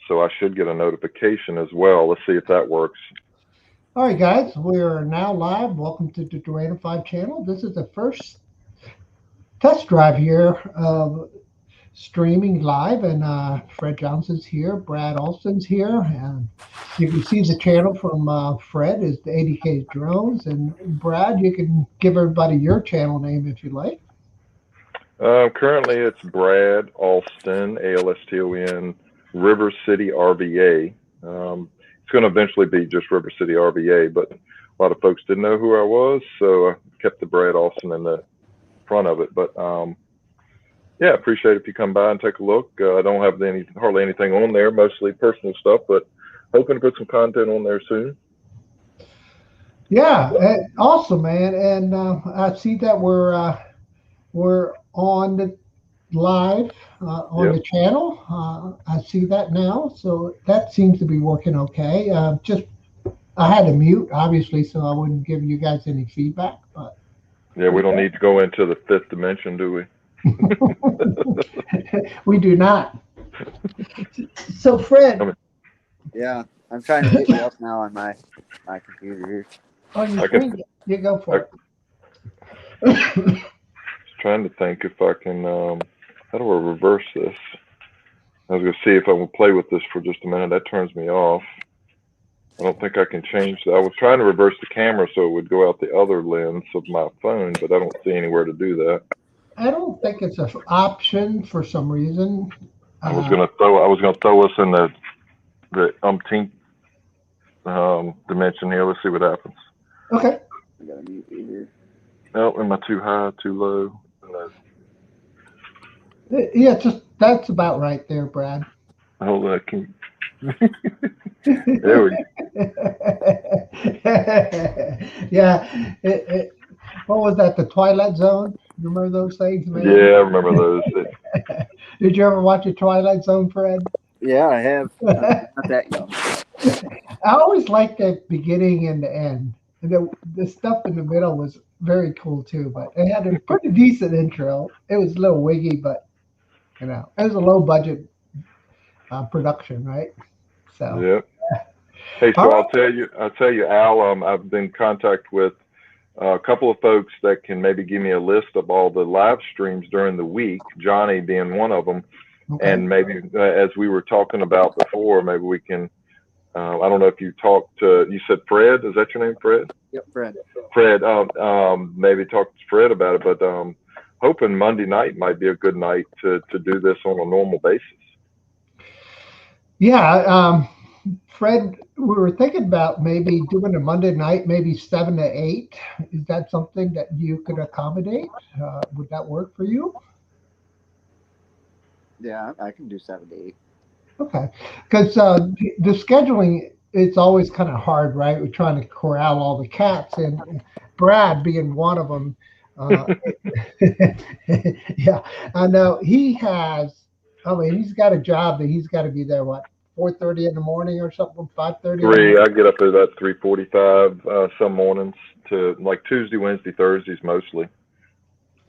so I should get a notification as well. Let's see if that works. All right, guys, we are now live. Welcome to the Durana 5 channel. This is the first test drive here of streaming live, and Fred Johnson's here, Brad Alston's here, and you can see the channel from Fred is the 80K Drones, and Brad, you can give everybody your channel name if you like. Currently, it's Brad Alston, ALSTON, River City RVA. It's going to eventually be just River City RVA, but a lot of folks didn't know who I was, so I kept the Brad Alston in the front of it. But yeah, appreciate it if you come by and take a look. I don't have hardly anything on there, mostly personal stuff, but hoping to put some content on there soon. Yeah, awesome, man. And I see that we're on the live on the channel. I see that now, so that seems to be working okay. Just I had to mute, obviously, so I wouldn't give you guys any feedback. But yeah, we don't need to go into the fifth dimension, do we? We do not. So, Fred. Yeah, I'm trying to get you up now on my computer here. On your screen, you go for it. Trying to think if I can. How do I reverse this? I was going to see if I will play with this for just a minute. That turns me off. I don't think I can change that. I was trying to reverse the camera so it would go out the other lens of my phone, but I don't see anywhere to do that. I don't think it's an option for some reason. I was going to throw us in the umpteenth dimension here. Let's see what happens. Okay. I gotta mute you here. Oh, am I too high, too low? Yeah, just that's about right there, Brad. Hold on. There we go. Yeah. What was that? The Twilight Zone? You remember those things, man? Yeah, I remember those. Did you ever watch the Twilight Zone, Fred? Yeah, I have. Not that young. I always liked the beginning and the end. And the stuff in the middle was very cool too, but it had a pretty decent intro. It was a little wiggy, but it was a low budget production, right? So yeah. Hey, so I'll tell you, Al. I've been in contact with a couple of folks that can maybe give me a list of all the live streams during the week. Johnny being one of them, and maybe as we were talking about before, maybe we can. I don't know if you talked to. You said Fred. Is that your name, Fred? Yep, Fred. Fred. Maybe talk to Fred about it, but hoping Monday night might be a good night to do this on a normal basis. Yeah, Fred, we were thinking about maybe doing a Monday night, maybe 7 to 8. Is that something that you could accommodate? Would that work for you? Yeah, I can do 7 to 8. Okay, because the scheduling, it's always kind of hard, right? We're trying to corral all the cats, and Brad being one of them. Yeah, I know he's got a job that he's got to be there, 4:30 in the morning or something, 5:30? I get up at about 3:45 some mornings to like Tuesday, Wednesday, Thursdays mostly.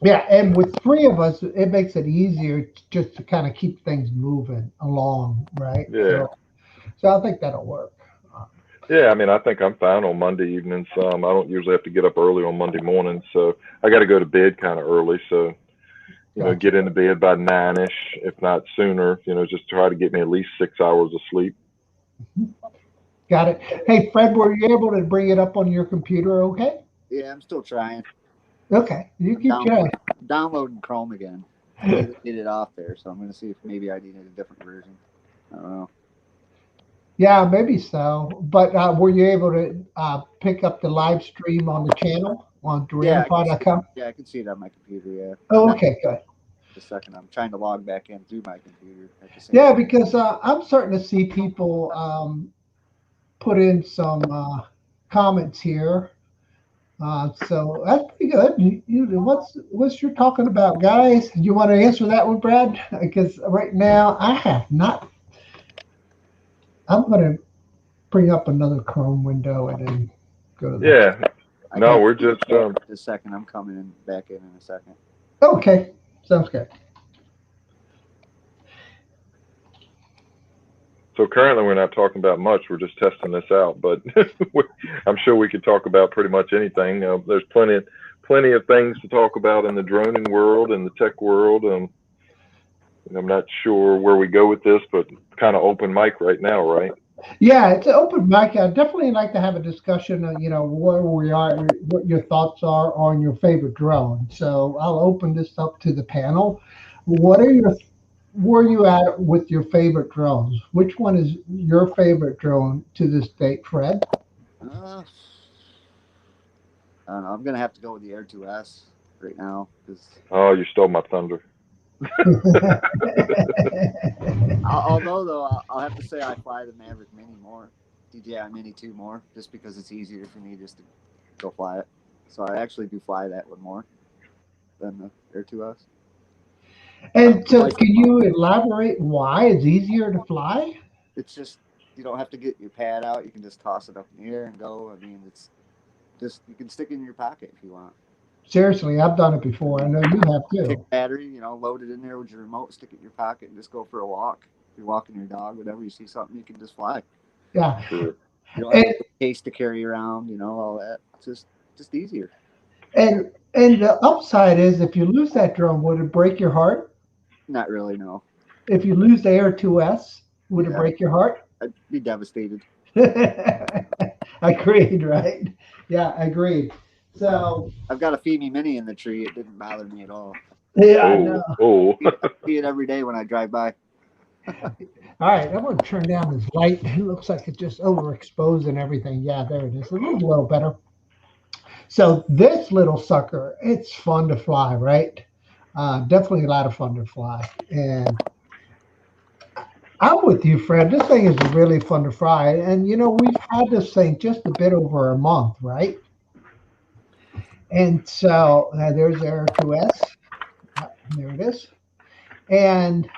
Yeah, and with 3 of us, it makes it easier just to kind of keep things moving along, right? Yeah. So I think that'll work. Yeah, I mean, I think I'm fine on Monday evenings. I don't usually have to get up early on Monday mornings, so I got to go to bed kind of early. So, get into bed by 9-ish, if not sooner. Just try to get me at least 6 hours of sleep. Got it. Hey, Fred, were you able to bring it up on your computer? Okay. Yeah, I'm still trying. Okay, you keep trying. Downloading Chrome again. Get it off there, so I'm going to see if maybe I needed a different version. I don't know. Yeah, maybe so. But were you able to pick up the live stream on the channel on DuranaPod.com? Yeah, I can see it on my computer, yeah. Oh, okay, good. Just a second. I'm trying to log back in through my computer. At the same time. Because I'm starting to see people put in some comments here. So that's pretty good. What's you're talking about, guys? Do you want to answer that one, Brad? Because right now I have not. I'm going to bring up another Chrome window and then go to that. Yeah. No, we're just a second. I'm coming back in a second. Okay, sounds good. So currently we're not talking about much. We're just testing this out, but I'm sure we could talk about pretty much anything. There's plenty of things to talk about in the droning world and the tech world. I'm not sure where we go with this, but kind of open mic right now, right? Yeah, it's an open mic. I definitely like to have a discussion of, where we are, what your thoughts are on your favorite drone. So I'll open this up to the panel. Where are you at with your favorite drones? Which one is your favorite drone to this date, Fred? I don't know. I'm gonna have to go with the Air 2S right now because Oh, you stole my thunder. although though I'll have to say I fly the Maverick Mini more, DJI Mini 2 more, just because it's easier for me just to go fly it. So I actually do fly that one more than the Air 2S. And so, can you elaborate why it's easier to fly? It's just you don't have to get your pad out. You can just toss it up in the air and go. I mean, it's just you can stick it in your pocket if you want. Seriously, I've done it before. I know you have Take too. battery, load it in there with your remote, stick it in your pocket, and just go for a walk. If you're walking your dog, whatever, you see something, you can just fly. Yeah. Sure. You don't have a case to carry around, all that. It's just easier. And the upside is, if you lose that drone, would it break your heart? Not really, no. If you lose the Air 2S, would it break your heart? I'd be devastated. Agreed, right? Yeah, agreed. So I've got a Femi Mini in the tree. It didn't bother me at all. yeah, I know. Oh. I see it every day when I drive by. All right, I'm going to turn down this light. It looks like it's just overexposed and everything. Yeah, there it is. It looks a little better. So this little sucker, it's fun to fly, right? Definitely a lot of fun to fly. And I'm with you, Fred. This thing is really fun to fly. And, we've had this thing just a bit over a month, right? And so there's Air 2S. There it is. And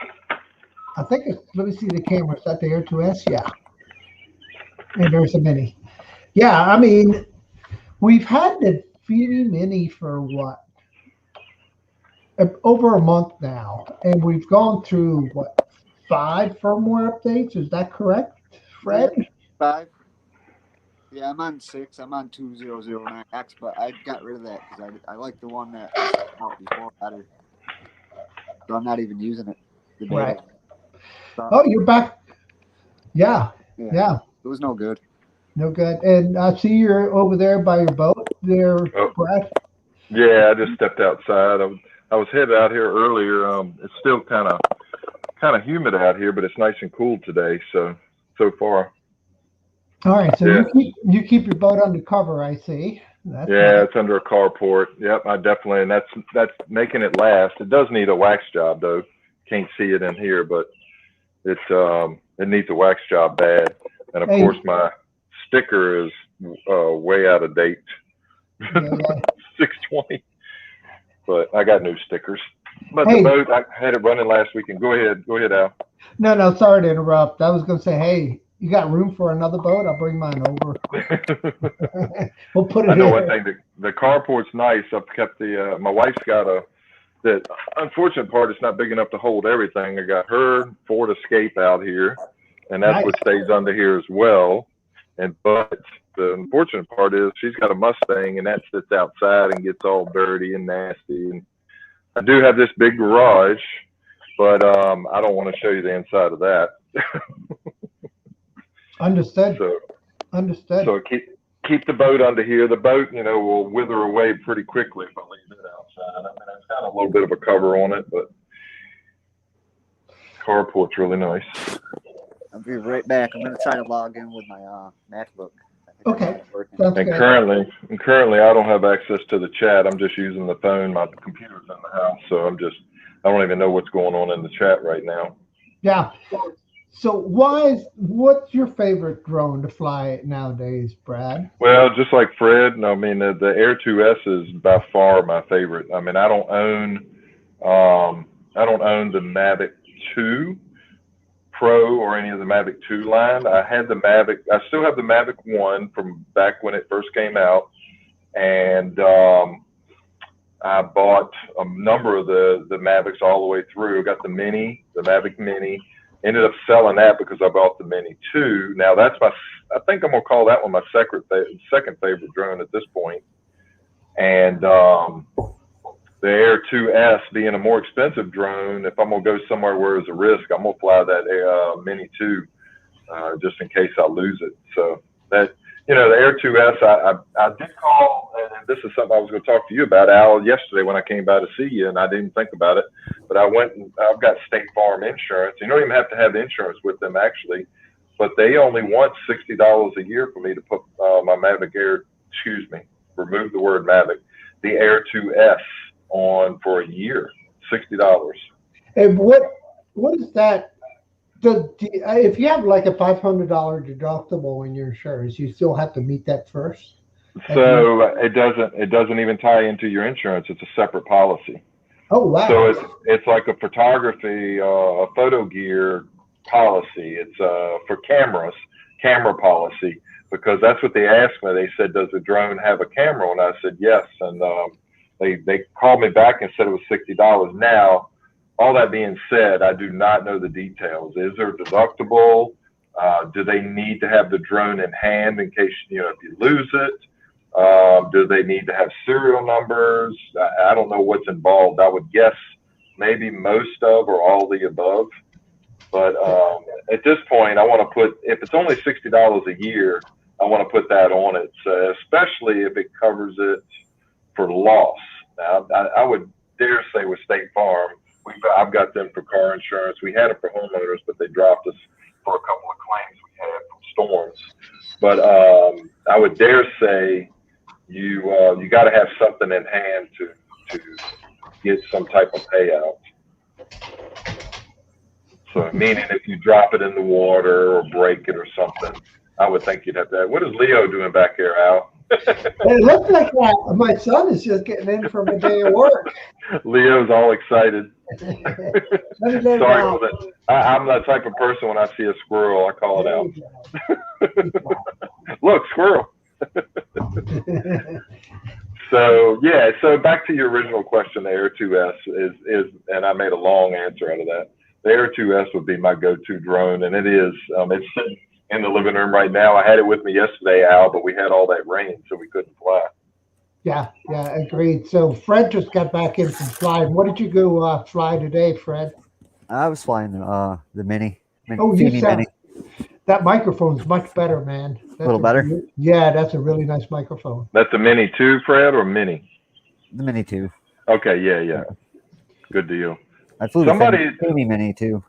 I think let me see the camera. Is that the Air 2S? Yeah. And there's a Mini. Yeah, I mean, we've had the Femi Mini for what? Over a month now. And we've gone through, 5 firmware updates? Is that correct, Fred? 5. Yeah, I'm on 6. I'm on 2009X, but I got rid of that because I like the one that was out before better. So I'm not even using it. Right. Oh, you're back. Yeah. It was no good. No good. And I see you're over there by your boat there, Brad. Yeah, I just stepped outside. I was headed out here earlier. It's still kind of humid out here, but it's nice and cool today. So far. All right, so you keep your boat under cover, I see. That's nice. It's under a carport. Yep, I definitely, and that's making it last. It does need a wax job though. Can't see it in here, but it needs a wax job bad. And of course, my sticker is way out of date. 620. But I got new stickers. But the boat, I had it running last weekend. Go ahead, Al. No, sorry to interrupt. I was going to say, hey, you got room for another boat? I'll bring mine over. We'll put it. I know one thing. The carport's nice. I've kept my wife's got the unfortunate part. It's not big enough to hold everything. I got her Ford Escape out here, and that's what stays under here as well. But the unfortunate part is she's got a Mustang, and that sits outside and gets all dirty and nasty. And I do have this big garage, but I don't want to show you the inside of that. Understood. Understood. So keep the boat under here. The boat, will wither away pretty quickly if I leave it outside. I mean, it's got a little bit of a cover on it, but carport's really nice. I'll be right back. I'm going to try to log in with my MacBook. Okay. And currently, I don't have access to the chat. I'm just using the phone. My computer's in the house, so I don't even know what's going on in the chat right now. Yeah. So what's your favorite drone to fly nowadays, Brad? Well, just like Fred, I mean, the Air 2S is by far my favorite. I mean, I don't own the Mavic 2 Pro or any of the Mavic 2 line. I still have the Mavic 1 from back when it first came out. And I bought a number of the Mavics all the way through. I got the Mavic Mini, Ended up selling that because I bought the Mini 2. Now I think I'm gonna call that one my second favorite drone at this point. And the Air 2S being a more expensive drone, if I'm gonna go somewhere where there's a risk, I'm gonna fly that Mini 2 just in case I lose it. So that, the Air 2S, I did call, and this is something I was going to talk to you about, Al, yesterday when I came by to see you, and I didn't think about it, but I've got State Farm insurance. You don't even have to have insurance with them, actually, but they only want $60 a year for me to put my Mavic Air, remove the word Mavic, the Air 2S on for a year, $60. And what is that? If you have like a $500 deductible in your insurance, you still have to meet that first. So it doesn't even tie into your insurance. It's a separate policy. Oh wow! So it's like a photography, a photo gear policy. It's for camera policy, because that's what they asked me. They said, "Does the drone have a camera?" And I said, "Yes." And they called me back and said it was $60. Now, all that being said, I do not know the details. Is there a deductible? Do they need to have the drone in hand in case, if you lose it? Do they need to have serial numbers? I don't know what's involved. I would guess maybe most of or all the above. But at this point, I want to if it's only $60 a year, I want to put that on it, so especially if it covers it for loss. Now, I would dare say with State Farm, I've got them for car insurance. We had it for homeowners, but they dropped us for a couple of claims we had from storms. But I would dare say you got to have something in hand to get some type of payout. So meaning if you drop it in the water or break it or something, I would think you'd have to. What is Leo doing back here, Al? It looks like my son is just getting in from a day of work. Leo's all excited. Sorry for that. I'm that type of person. When I see a squirrel, I call it out. Look, squirrel. So back to your original question, the Air 2S is, and I made a long answer out of that. The Air 2S would be my go-to drone, and it is. It's sitting in the living room right now. I had it with me yesterday, Al, but we had all that rain, so we couldn't fly. Yeah, agreed. So Fred just got back in from flying. What did you go fly today, Fred? I was flying the Mini. Oh, you sound, that microphone's much better, man. That's a little better? Yeah, that's a really nice microphone. That's a Mini 2, Fred, or Mini? The Mini 2. Okay, yeah. Good deal. I flew the Femi Mini too.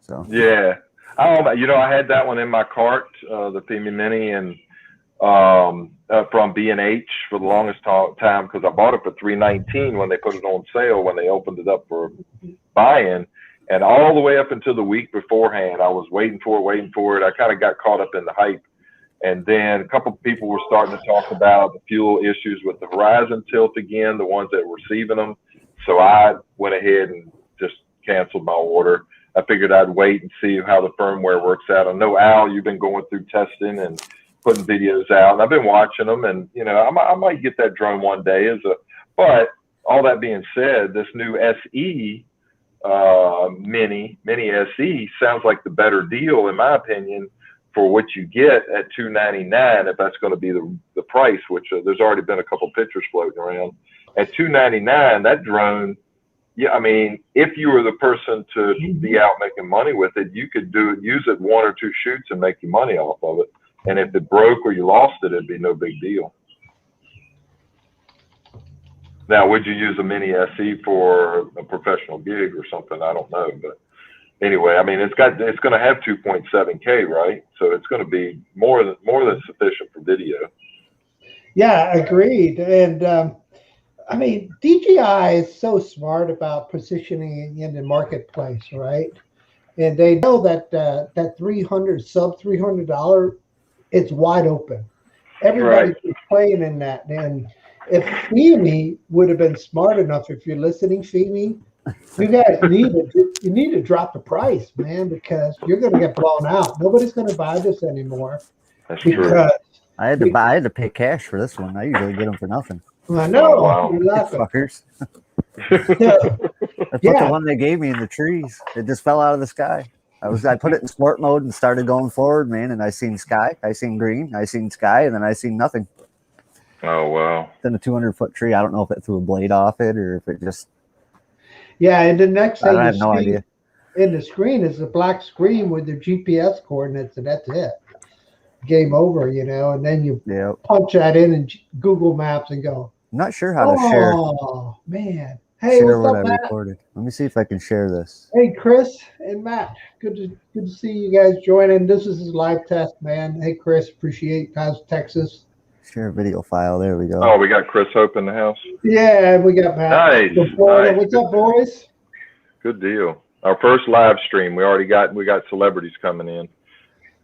So yeah. I had that one in my cart, the Femi Mini, and from B&H for the longest time, because I bought it for $319 when they put it on sale, when they opened it up for buying, and all the way up until the week beforehand, I was waiting for it. I kind of got caught up in the hype, and then a couple of people were starting to talk about the fuel issues with the Horizon tilt again, the ones that were receiving them. So I went ahead and just canceled my order. I figured I'd wait and see how the firmware works out. I know, Al, you've been going through testing and putting videos out, and I've been watching them, and I might get that drone one day but all that being said, this new SE Mini SE sounds like the better deal, in my opinion, for what you get at $299, if that's going to be the price, which there's already been a couple pictures floating around. At $299, that drone, yeah, I mean, if you were the person to be out making money with it, you could use it one or two shoots and make your money off of it. And if it broke or you lost it, it'd be no big deal. Now, would you use a Mini SE for a professional gig or something? I don't know, but anyway, I mean, it's going to have 2.7K, right? So it's going to be more than sufficient for video. Yeah, agreed. And I mean, DJI is so smart about positioning in the marketplace, right? And they know that that sub $300, it's wide open. Everybody's playing in that. And if Femi would have been smart enough, if you're listening, Femi, you guys need to drop the price, man, because you're going to get blown out. Nobody's going to buy this anymore. That's true. I had to pay cash for this one. I usually get them for nothing. I know. Oh, wow. Fuckers. That's the one they gave me in the trees. It just fell out of the sky. I put it in sport mode and started going forward, man, and I seen sky, I seen green, I seen sky, and then I seen nothing. Oh wow. Then a 200-foot tree. I don't know if it threw a blade off it or if it just. Yeah, and the next I thing don't you have no see idea. in the screen is a black screen with the GPS coordinates, and that's it. Game over, and then you Yeah, punch that in Google Maps and go, I'm not sure how to share oh, man. Hey, share what's what I up, Matt? recorded. Let me see if I can share this. Hey, Chris and Matt. Good to see you guys joining. This is his live test, man. Hey, Chris, appreciate guys, Texas. Share video file. There we go. Oh, we got Chris Hope in the house. Yeah, we got Matt. Nice, from Florida. nice. What's up, boys? Good deal. Our first live stream. We got celebrities coming in.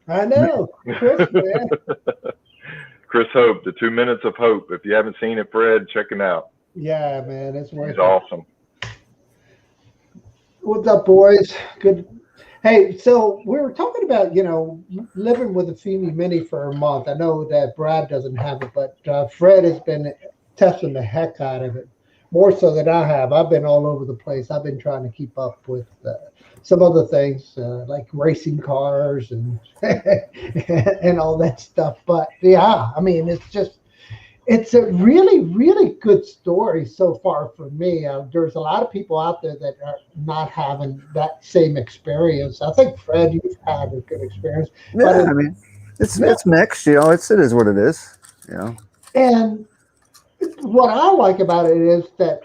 I know, Chris, man. Chris Hope, the 2 minutes of hope. If you haven't seen it, Fred, check him out. Yeah, man, it's worth He's it. awesome. What's up, boys? Good. Hey, so we were talking about, living with a Fimi Mini for a month. I know that Brad doesn't have it, but Fred has been testing the heck out of it, more so than I have. I've been all over the place. I've been trying to keep up with some other things like racing cars and and all that stuff. But yeah, I mean, it's a really, really good story so far for me. There's a lot of people out there that are not having that same experience. I think, Fred, you've had a good experience. Yeah, I mean, it's mixed. It is what it is. And what I like about it is that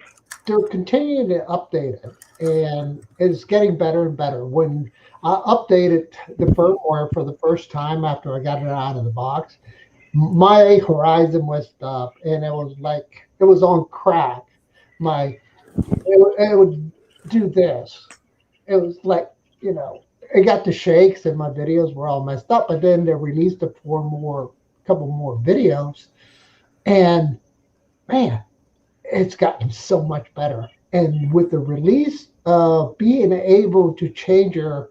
they're continuing to update it, and it's getting better and better. When I updated the firmware for the first time after I got it out of the box, my horizon was up, and it was on crack. It would do this. It was like, it got the shakes, and my videos were all messed up. But then they released a couple more videos, and man, it's gotten so much better. And with the release of being able to change your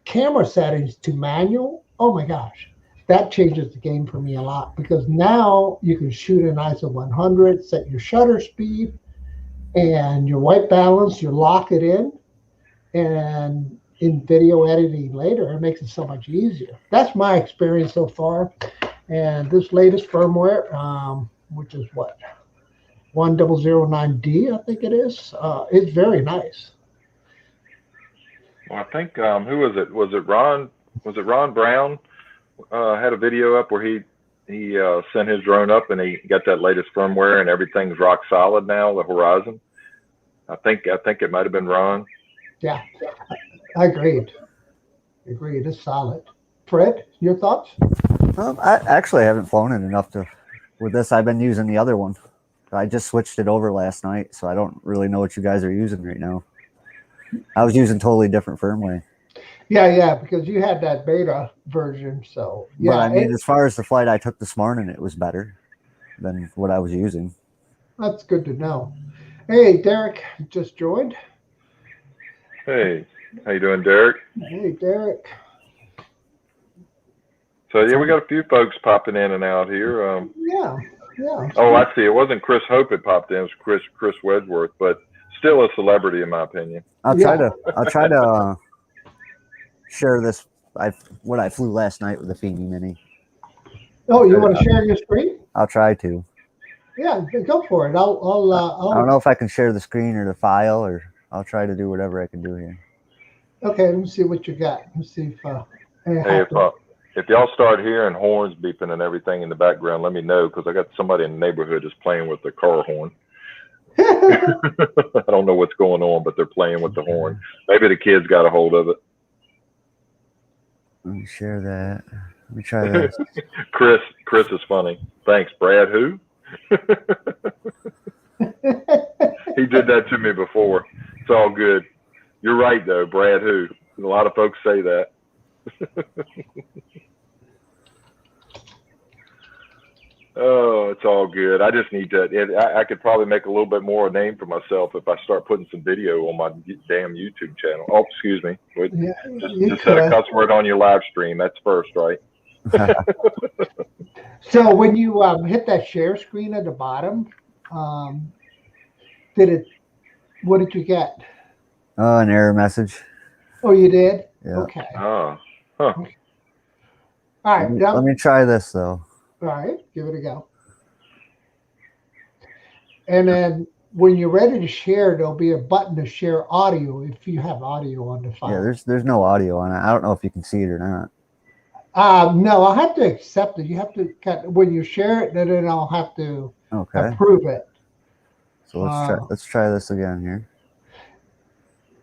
camera settings to manual, oh my gosh, that changes the game for me a lot, because now you can shoot an ISO 100, set your shutter speed and your white balance, you lock it in, and in video editing later, it makes it so much easier. That's my experience so far. And this latest firmware, which is what, 1009D, I think it is very nice. Well, I think who was it? Was it Ron? Was it Ron Brown? Had a video up where he sent his drone up and he got that latest firmware and everything's rock solid now. The horizon. I think it might have been Ron. Yeah, I agreed. It's solid. Fred, your thoughts? I actually haven't flown it enough with this. I've been using the other one. I just switched it over last night, so I don't really know what you guys are using right now. I was using totally different firmware. Yeah, because you had that beta version, so yeah. But I mean, as far as the flight I took this morning, it was better than what I was using. That's good to know. Hey, Derek just joined. Hey, how you doing, Derek? Hey, Derek. So yeah, we got a few folks popping in and out here. Yeah. Oh, I see. It wasn't Chris Hope that popped in. It was Chris Wedgeworth, but still a celebrity in my opinion. I'll try to share this. What I flew last night with the Fimi Mini. Oh, you want to share your screen? I'll try to. Yeah, go for it. I don't know if I can share the screen or the file, or I'll try to do whatever I can do here. Okay, let me see what you got. Let me see if if y'all start hearing horns beeping and everything in the background, let me know, because I got somebody in the neighborhood that's playing with the car horn. I don't know what's going on, but they're playing with the horn. Maybe the kids got a hold of it. Let me share that. Let me try this. Chris is funny. Thanks, Brad. Who? He did that to me before. It's all good. You're right, though, Brad. Who? A lot of folks say that. Oh, it's all good. I just need to. I could probably make a little bit more of a name for myself if I start putting some video on my damn YouTube channel. Oh, excuse me. Just set a cuss word on your live stream. That's first, right? So when you hit that share screen at the bottom, what did you get? An error message. Oh, you did? Yeah. Okay. Ah, All right. Let me try this though. All right. Give it a go. And then when you're ready to share, there'll be a button to share audio if you have audio on the Yeah, file. there's no audio on it. I don't know if you can see it or not. No, I'll have to accept it. You have to when you share it, then I'll have to Okay. approve it. So let's try this again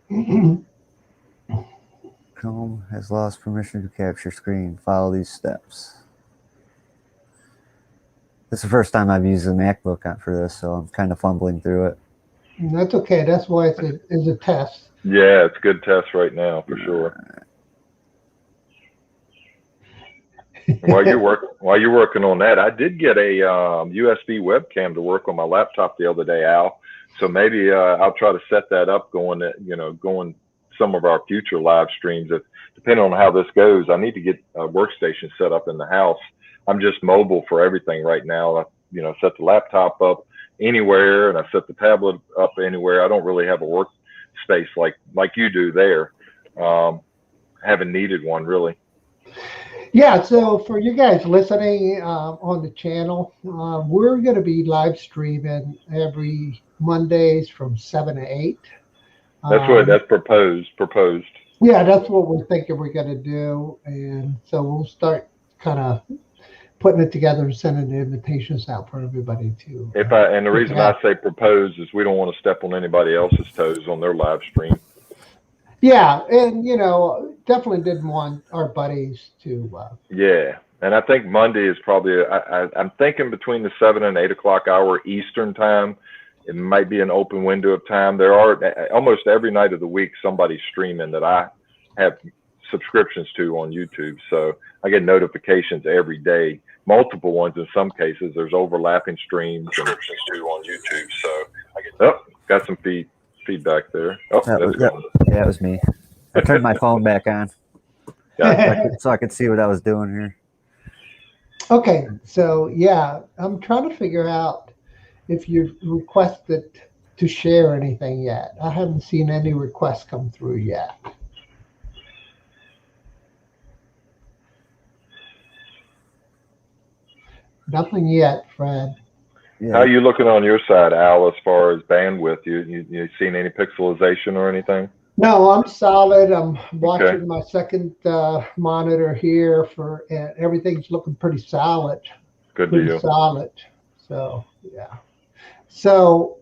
here. Chrome has lost permission to capture screen. Follow these steps. This is the first time I've used the MacBook for this, so I'm kind of fumbling through it. That's okay. That's why it's a test. yeah, it's a good test right now for sure. While you're working on that, I did get a USB webcam to work on my laptop the other day, Al. So maybe I'll try to set that up going some of our future live streams. If depending on how this goes, I need to get a workstation set up in the house. I'm just mobile for everything right now. I set the laptop up anywhere, and I set the tablet up anywhere. I don't really have a workspace like you do there. Haven't needed one really. Yeah, so for you guys listening on the channel, we're going to be live streaming every Mondays from 7 to 8. That's proposed. Yeah, that's what we're thinking we're going to do. And so we'll start kind of putting it together and sending the invitations out for everybody to. And the reason I say proposed is we don't want to step on anybody else's toes on their live stream. Yeah, and definitely didn't want our buddies to. Yeah, and I think Monday is probably. I'm thinking between the 7 and 8 o'clock hour Eastern time. It might be an open window of time. There are almost every night of the week somebody streaming that I have subscriptions to on YouTube. So I get notifications every day, multiple ones in some cases. There's overlapping streams. Subscriptions too on YouTube. So got some feedback there. That was me. I turned my phone back on so I could see what I was doing here. Okay, so yeah, I'm trying to figure out if you've requested to share anything yet. I haven't seen any requests come through yet. Nothing yet, Fred. Yeah. How are you looking on your side, Al, as far as bandwidth? You seen any pixelization or anything? No, I'm solid. I'm watching my second monitor here and everything's looking pretty solid. Good pretty deal. Solid. So yeah. So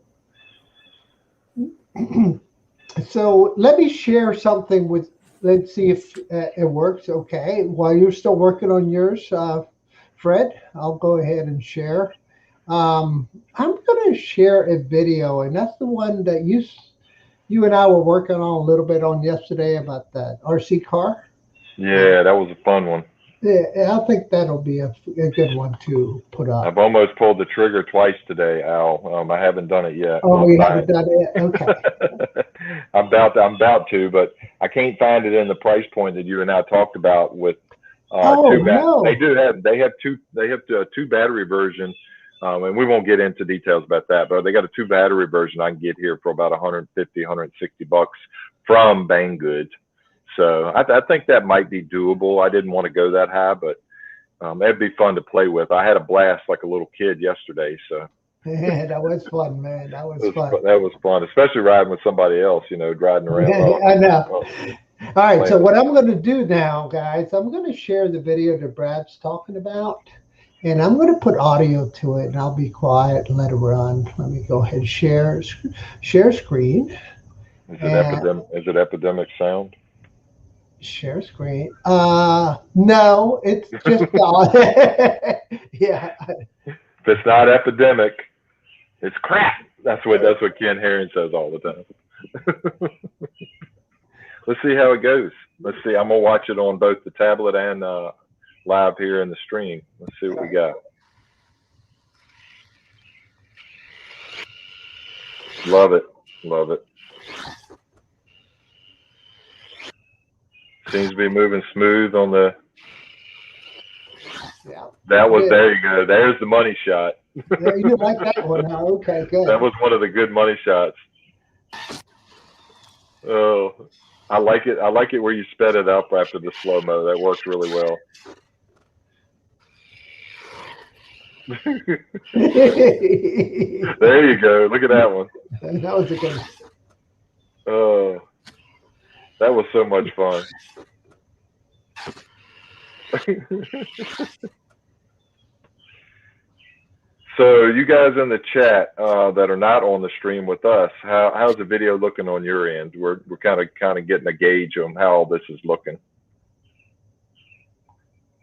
let me share something with. Let's see if it works. Okay. While you're still working on yours, Fred, I'll go ahead and share. I'm going to share a video, and that's the one that you and I were working on a little bit on yesterday about that RC car. Yeah, that was a fun one. Yeah, I think that'll be a good one to put up. I've almost pulled the trigger twice today, Al. I haven't done it yet. Oh, you haven't done it? Okay. I'm about to, but I can't find it in the price point that you and I talked about with no. They have two battery versions. And we won't get into details about that, but they got a 2 battery version I can get here for about $150, $160 from Banggood. So I think that might be doable. I didn't want to go that high, but that'd be fun to play with. I had a blast like a little kid yesterday. So yeah, that was fun, man. That was fun. That was fun, especially riding with somebody else, driving around. Yeah, I know. All right, so what I'm going to do now, guys, I'm going to share the video that Brad's talking about. And I'm going to put audio to it, and I'll be quiet and let it run. Let me go ahead and share screen. Is it epidemic sound? Share screen. No, it's just yeah. If it's not epidemic, it's crap. That's what Ken Herring says all the time. Let's see how it goes. Let's see. I'm gonna watch it on both the tablet and live here in the stream. Let's see what we got. Love it. Seems to be moving smooth on the. Yeah. There you go. There's the money shot. Yeah, you like that one, huh? Okay, good. That was one of the good money shots. Oh, I like it. I like it where you sped it up after the slow mo. That works really well. There you go. Look at that one. That was a good one. Oh, that was so much fun. So you guys in the chat that are not on the stream with us, how's the video looking on your end? We're kind of getting a gauge on how all this is looking.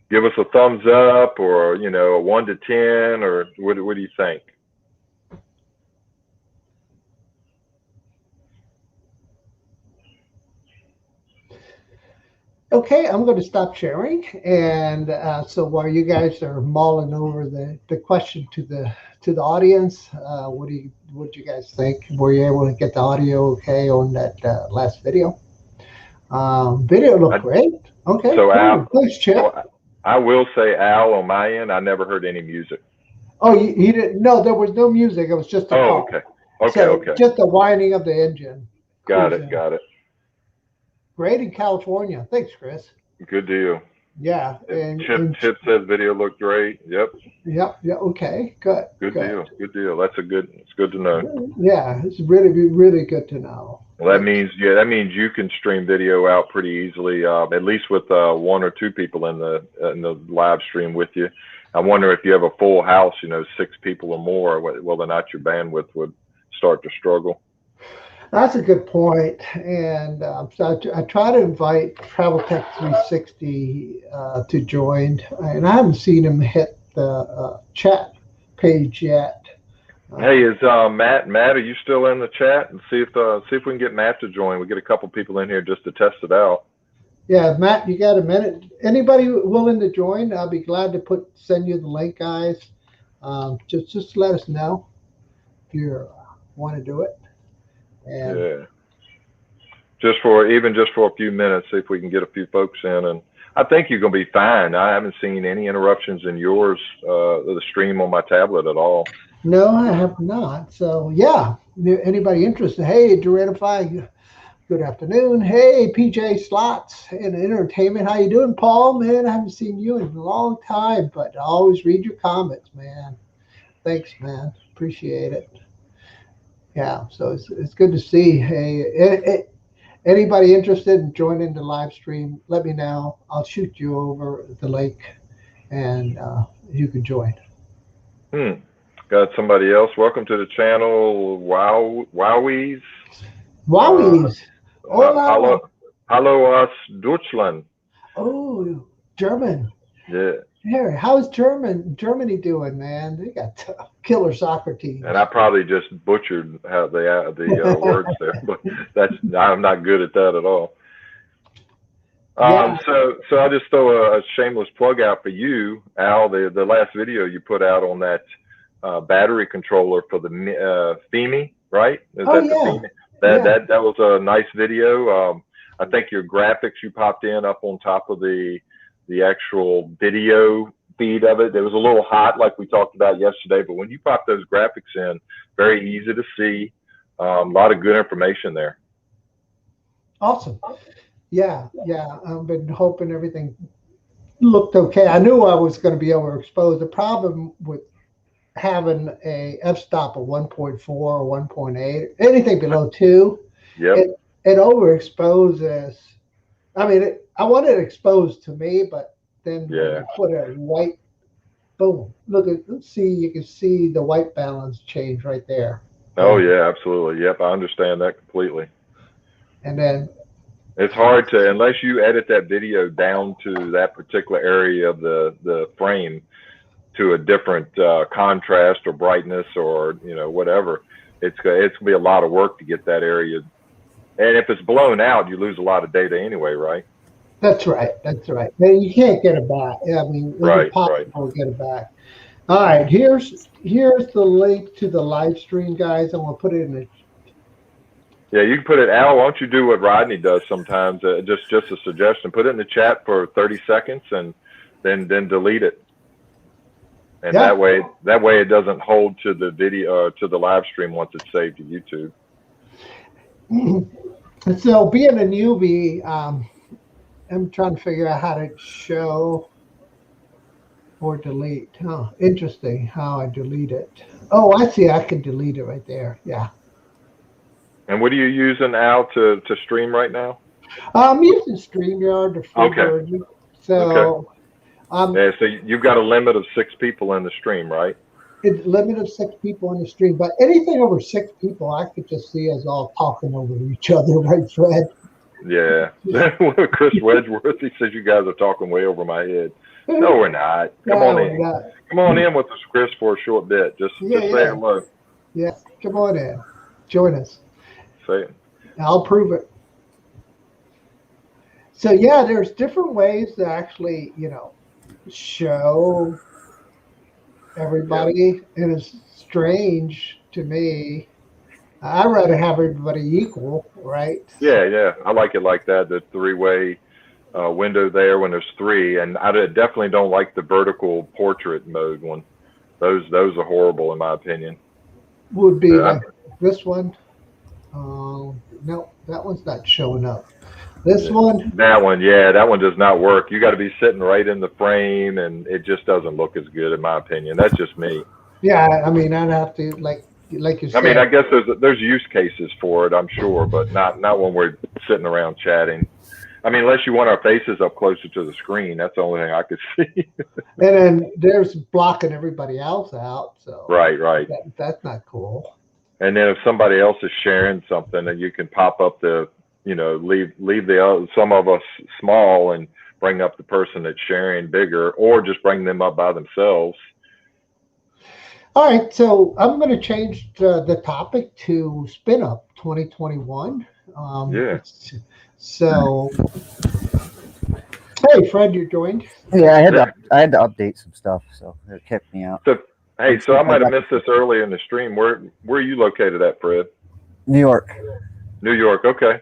Give us a thumbs up, or a 1 to 10, or what do you think? Okay, I'm going to stop sharing, and so while you guys are mulling over the question to the audience, what do you guys think? Were you able to get the audio okay on that last video? Video looked great. Okay, so cool. Al, Thanks, Chip. so I will say, Al, on my end, I never heard any music. Oh, you didn't? No, there was no music. It was just a call. Okay, so just the whining of the engine. Got it. Great in California. Thanks, Chris. Good deal. Yeah. And Chip says video looked great. Yep. Yeah. Okay. Good. Good deal. It's good to know. Yeah, it's really good to know. Well, that means you can stream video out pretty easily, at least with 1 or 2 people in the live stream with you. I wonder if you have a full house, 6 people or more, whether or not your bandwidth would start to struggle. That's a good point. And so I try to invite Travel Tech 360 to join, and I haven't seen him hit the chat page yet. Hey, is Matt? Are you still in the chat? And see if we can get Matt to join. We get a couple people in here just to test it out. Yeah, Matt, you got a minute? Anybody willing to join? I'll be glad to send you the link, guys. Just let us know if you want to do it. And yeah, just for a few minutes, see if we can get a few folks in, and I think you're gonna be fine. I haven't seen any interruptions in yours, the stream on my tablet at all. No, I have not. So yeah, anybody interested? Hey, Duranify, good afternoon. Hey, PJ Slots and Entertainment, how you doing, Paul? Man, I haven't seen you in a long time, but I always read your comments, man. Thanks, man. Appreciate it. Yeah, so it's good to see. Hey, anybody interested in joining the live stream, let me know. I'll shoot you over the link, and you can join. Got somebody else. Welcome to the channel, Wowies. Wowies. Hallo aus Deutschland. Oh, German. Yeah. Harry, how's Germany doing, man? They got killer soccer teams. And I probably just butchered how the words there, but I'm not good at that at all. Yeah. So I just throw a shameless plug out for you, Al. The last video you put out on that battery controller for the FIMI, right? That was a nice video. I think your graphics you popped in up on top of the actual video feed of it. It was a little hot, like we talked about yesterday, but when you pop those graphics in, very easy to see. A lot of good information there. Awesome. Yeah. I've been hoping everything looked okay. I knew I was going to be overexposed. The problem with having a f-stop of 1.4 or 1.8, anything below 2, it overexposes. I mean, I want it exposed to me, but then when I put a white, boom, let's see, you can see the white balance change right there. Oh yeah, absolutely. Yep, I understand that completely. And then it's hard to, unless you edit that video down to that particular area of the frame to a different contrast or brightness or whatever, it's gonna be a lot of work to get that area. And if it's blown out, you lose a lot of data anyway, right? That's right. Man, you can't get it back. I mean, it's impossible to get it back. All right, here's the link to the live stream, guys. I'm gonna put it in the. Yeah, you can put it. Al, why don't you do what Rodney does sometimes? Just a suggestion. Put it in the chat for 30 seconds and then delete it. And that way it doesn't hold to the video to the live stream once it's saved to YouTube. And so being a newbie, I'm trying to figure out how to show or delete. Oh, interesting how I delete it. Oh, I see. I can delete it right there. Yeah. And what are you using, Al, to stream right now? I'm using StreamYard, the free Okay. version. So Yeah, so you've got a limit of 6 people in the stream, right? it's limited of 6 people on the stream, but anything over 6 people, I could just see us all talking over each other, right, Fred? Yeah. Chris Wedgeworth, he says you guys are talking way over my head. No, we're not. Come on in. Come on in with us, Chris, for a short bit. Just say hello. Yeah, come on in. Join us. Say it. I'll prove it. So yeah, there's different ways to actually, show everybody, and it's strange to me. I'd rather have everybody equal, right? Yeah. I like it like that. The 3-way window there when there's 3, and I definitely don't like the vertical portrait mode one. Those are horrible in my opinion. Would be like this one. No, that one's not showing up. This one. That one, yeah, that one does not work. You got to be sitting right in the frame, and it just doesn't look as good in my opinion. That's just me. Yeah, I mean, I'd have to like you said. I mean, I guess there's use cases for it, I'm sure, but not when we're sitting around chatting. I mean, unless you want our faces up closer to the screen, that's the only thing I could see. And then there's blocking everybody else out. So right. That's not cool. And then if somebody else is sharing something, then you can pop up the, leave some of us small and bring up the person that's sharing bigger, or just bring them up by themselves. All right, so I'm going to change the topic to Spin Up 2021. Yeah. So, hey, Fred, you joined. Yeah, I had to update some stuff, so it kept me out. So I might have missed this early in the stream. Where are you located at, Fred? New York. New York. Okay.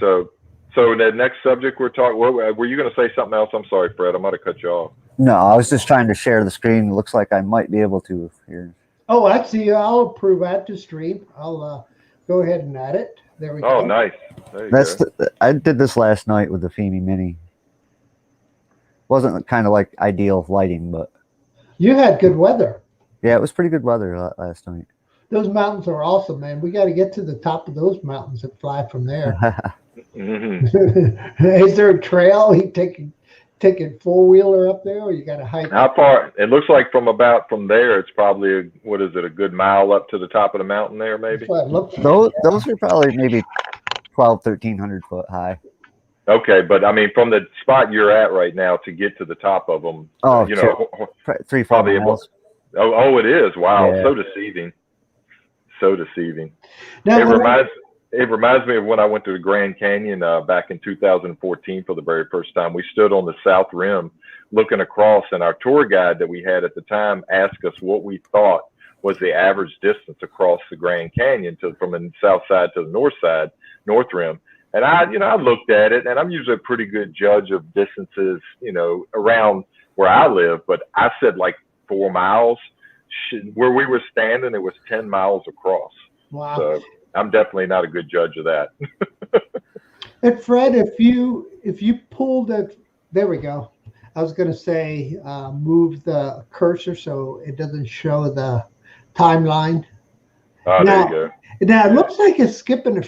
So the next subject we're talking. Were you going to say something else? I'm sorry, Fred. I might have cut you off. No, I was just trying to share the screen. It looks like I might be able to here. Oh, actually, I'll approve add to stream. I'll go ahead and add it. There we go. Oh, nice. There you go. I did this last night with the Fimi Mini. Wasn't kind of like ideal lighting, but you had good weather. Yeah, it was pretty good weather last night. Those mountains are awesome, man. We got to get to the top of those mountains and fly from there. Mm-hmm. Is there a trail? You taking 4-wheeler up there, or you got to hike? How far? It looks like from there, it's probably a good mile up to the top of the mountain there, maybe. Those are probably maybe 1,300 foot high. Okay, but I mean, from the spot you're at right now to get to the top of them, 3-4 miles. Oh, it is. Wow, yeah. So deceiving. Now, It reminds me of when I went to the Grand Canyon back in 2014 for the very first time. We stood on the south rim looking across, and our tour guide that we had at the time asked us what we thought was the average distance across the Grand Canyon from the south side to the north rim. And I looked at it, and I'm usually a pretty good judge of distances, around where I live, but I said like 4 miles. Where we were standing, it was 10 miles across. Wow. So I'm definitely not a good judge of that. And Fred, if you pull there we go. I was going to say move the cursor so it doesn't show the timeline. Oh, there you go. Now it looks like it's skipping a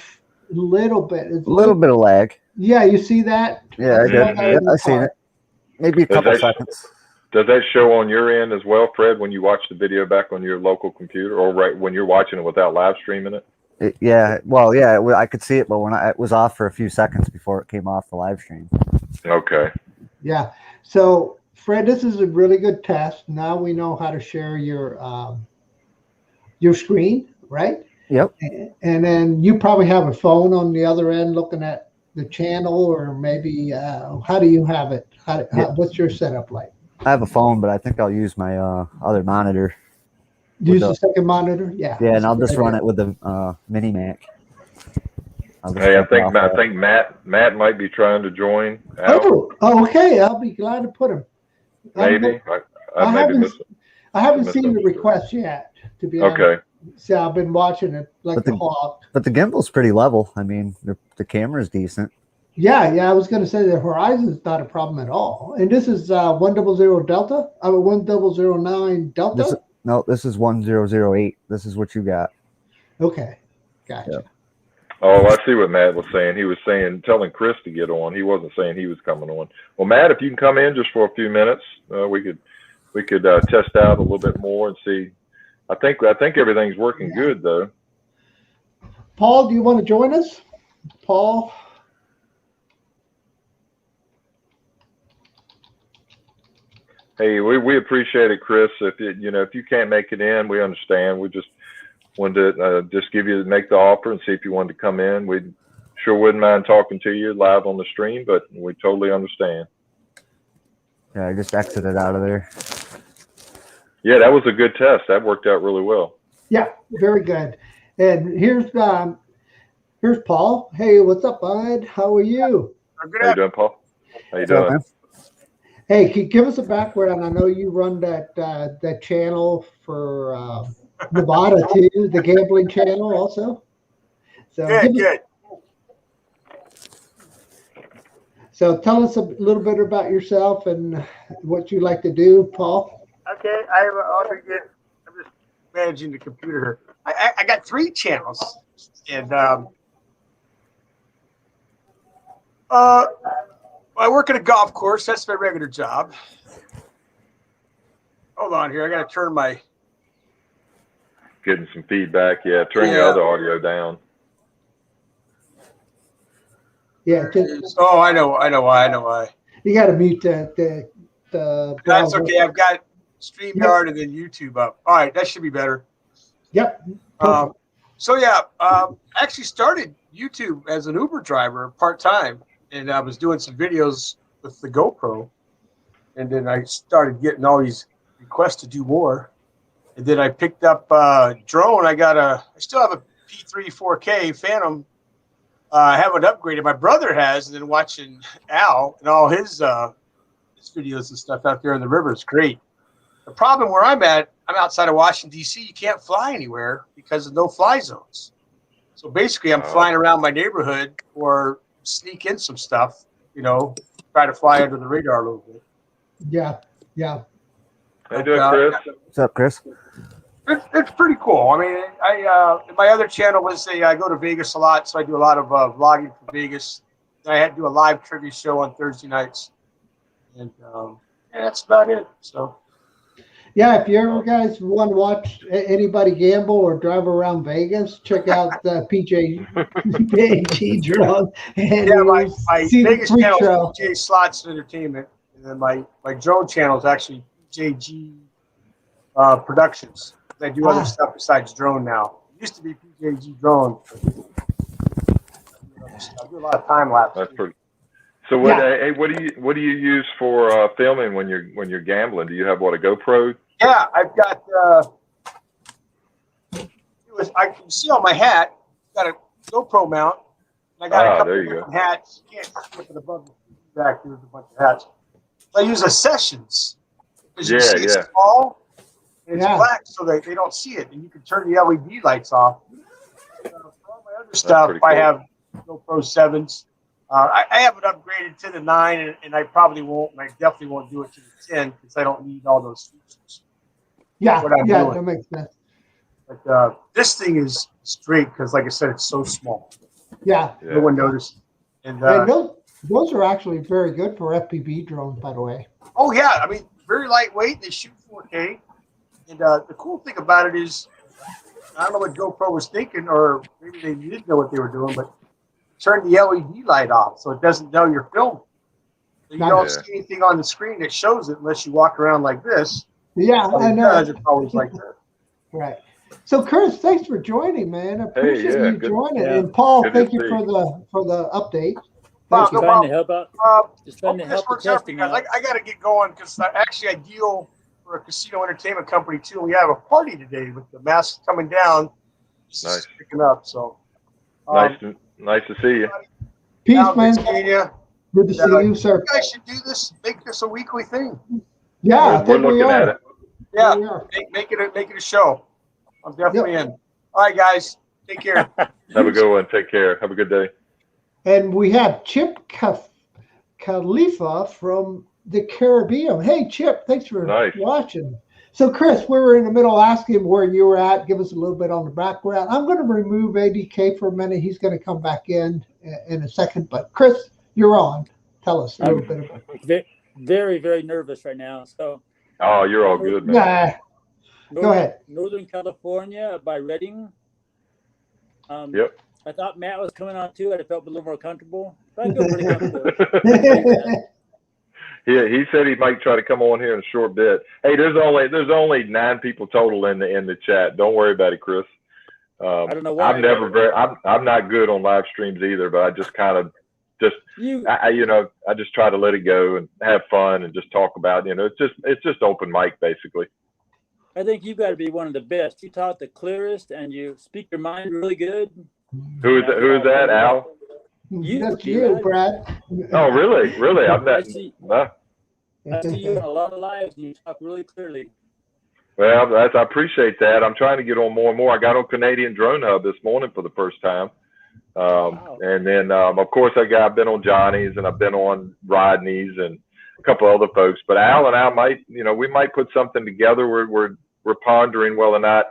little bit. A little bit of lag. Yeah, you see that? Yeah, I did. I seen it. Maybe a couple seconds. Does that show on your end as well, Fred, when you watch the video back on your local computer, or right when you're watching it without live streaming it? I could see it, but it was off for a few seconds before it came off the live stream. Okay. Yeah. So, Fred, this is a really good test. Now we know how to share your screen, right? Yep. And then you probably have a phone on the other end looking at the channel, or maybe how do you have it? What's your setup like? I have a phone, but I think I'll use my other monitor. Use the second monitor? Yeah. Yeah, and I'll just run it with the Mini Mac. Hey, I think Matt might be trying to join. Oh, okay. I'll be glad to put him. Maybe. I haven't seen the request yet, to be honest. Okay. See, I've been watching it like But the the- hawk. But the gimbal's pretty level. I mean, the camera's decent. Yeah, I was going to say the horizon's not a problem at all. And this is 100 Delta. I mean 1009 Delta. This is 1008. This is what you got. Okay, gotcha. Oh, I see what Matt was saying. He was saying, telling Chris to get on. He wasn't saying he was coming on. Well, Matt, if you can come in just for a few minutes, we could test out a little bit more and see. I think everything's working good though. Paul, do you want to join us? Paul. Hey, we appreciate it, Chris. If you can't make it in, we understand. We just wanted to just make the offer and see if you wanted to come in. We sure wouldn't mind talking to you live on the stream, but we totally understand. Yeah, I just exited out of there. Yeah, that was a good test. That worked out really well. Yeah, very good. And here's Paul. Hey, what's up, bud? How are you? How you doing, Paul? How you doing? Man? Hey, can you give us a background? I know you run that channel for Nevada too, the gambling channel also. So Good. So tell us a little bit about yourself and what you like to do, Paul. Okay, I'm just managing the computer here. I got 3 channels, and I work at a golf course. That's my regular job. Hold on here. I got to turn my. Getting some feedback. Yeah, turn your other audio down. Yeah, just, Oh, I know why. you got to mute the That's browser. okay. I've got StreamYard and then YouTube up. All right, that should be better. Yep. I actually started YouTube as an Uber driver part time, and I was doing some videos with the GoPro, and then I started getting all these requests to do more, and then I picked up drone. I still have a P3 4K Phantom. I haven't upgraded. My brother has, and then watching Al and all his videos and stuff out there in the river is great. The problem where I'm outside of Washington, D.C. You can't fly anywhere because of no fly zones. So basically, I'm flying around my neighborhood or sneak in some stuff, try to fly under the radar a little bit. Yeah. How you doing, Chris? What's up, Chris? It's pretty cool. I mean, my other channel was I go to Vegas a lot, so I do a lot of vlogging from Vegas. I had to do a live trivia show on Thursday nights, and that's about it. So. Yeah, if you ever guys want to watch anybody gamble or drive around Vegas, check out the PJG drone. And Yeah, my see the Vegas freak channel show. is PJ Slots and Entertainment, and then my drone channel is actually PJG Productions. I do other stuff besides drone now. It used to be PJG Drone. I do a lot of time lapse. That's pretty. So what do you use for filming when you're gambling? Do you have a GoPro? Yeah, I've got. I can see on my hat. Got a GoPro mount. And I got a couple there of you go. different hats. You can't see it above the back. There's a bunch of hats. I use a Sessions. Because you see it's small and it's black, so they don't see it, and you can turn the LED lights off. For all my other stuff, pretty cool. I have GoPro 7s. I haven't upgraded to the 9, and I probably won't, and I definitely won't do it to the 10 because I don't need all those features. Yeah, what I'm doing. that makes sense. But this thing is straight because, like I said, it's so small. Yeah. No one noticed. And And those are actually very good for FPV drones, by the way. oh yeah, I mean, very lightweight. They shoot 4K. And the cool thing about it is, I don't know what GoPro was thinking, or maybe they didn't know what they were doing, but turn the LED light off so it doesn't know you're filming. So you don't see anything on the screen that shows it unless you walk around like this. Yeah, I know. It's always like that. Right. So, Chris, thanks for joining, man. I appreciate you good. joining. Yeah. And Paul, Good thank to you see for the update. Wow, Thank you. no Trying to help out. Just trying to Hope this help the works out for testing you guys. out. I got to get going because I deal for a casino entertainment company too. We have a party today with the masks coming down. Nice. Picking up. So Nice to see you. Peace, Al, man. good seeing you. Good to see you, sir. You guys should do this. Make this a weekly thing. Yeah, I We're think we looking are. at it. Yeah, We are. make it a show. I'm definitely in. All right, guys. Take care. Have a good one. Take care. Have a good day. And we have Chip Khalifa from the Caribbean. Hey, Chip, thanks for Nice. watching. So, Chris, we were in the middle asking where you were at. Give us a little bit on the background. I'm going to remove ADK for a minute. He's going to come back in a second. But, Chris, you're on. Tell us a little bit about it. Very, very nervous right now. So, Oh, you're all good, man. Go ahead. Northern California by Redding. Yep. I thought Matt was coming on too. I felt a little more comfortable. But I feel pretty comfortable. He said he might try to come on here in a short bit. Hey, there's only 9 people total in the chat. Don't worry about it, Chris. I don't know why. I'm not good on live streams either, but I just kind of I just try to let it go and have fun and just talk about, it's just open mic basically. I think you've got to be one of the best. You talk the clearest and you speak your mind really good. Who is that, Al? That's you, Brad. Oh, really? I'm not. I see you in a lot of lives and you talk really clearly. Well, I appreciate that. I'm trying to get on more and more. I got on Canadian Drone Hub this morning for the first time. Wow. And then, of course, I've been on Johnny's and I've been on Rodney's and a couple other folks. But Al and I might, we might put something together. We're pondering whether or not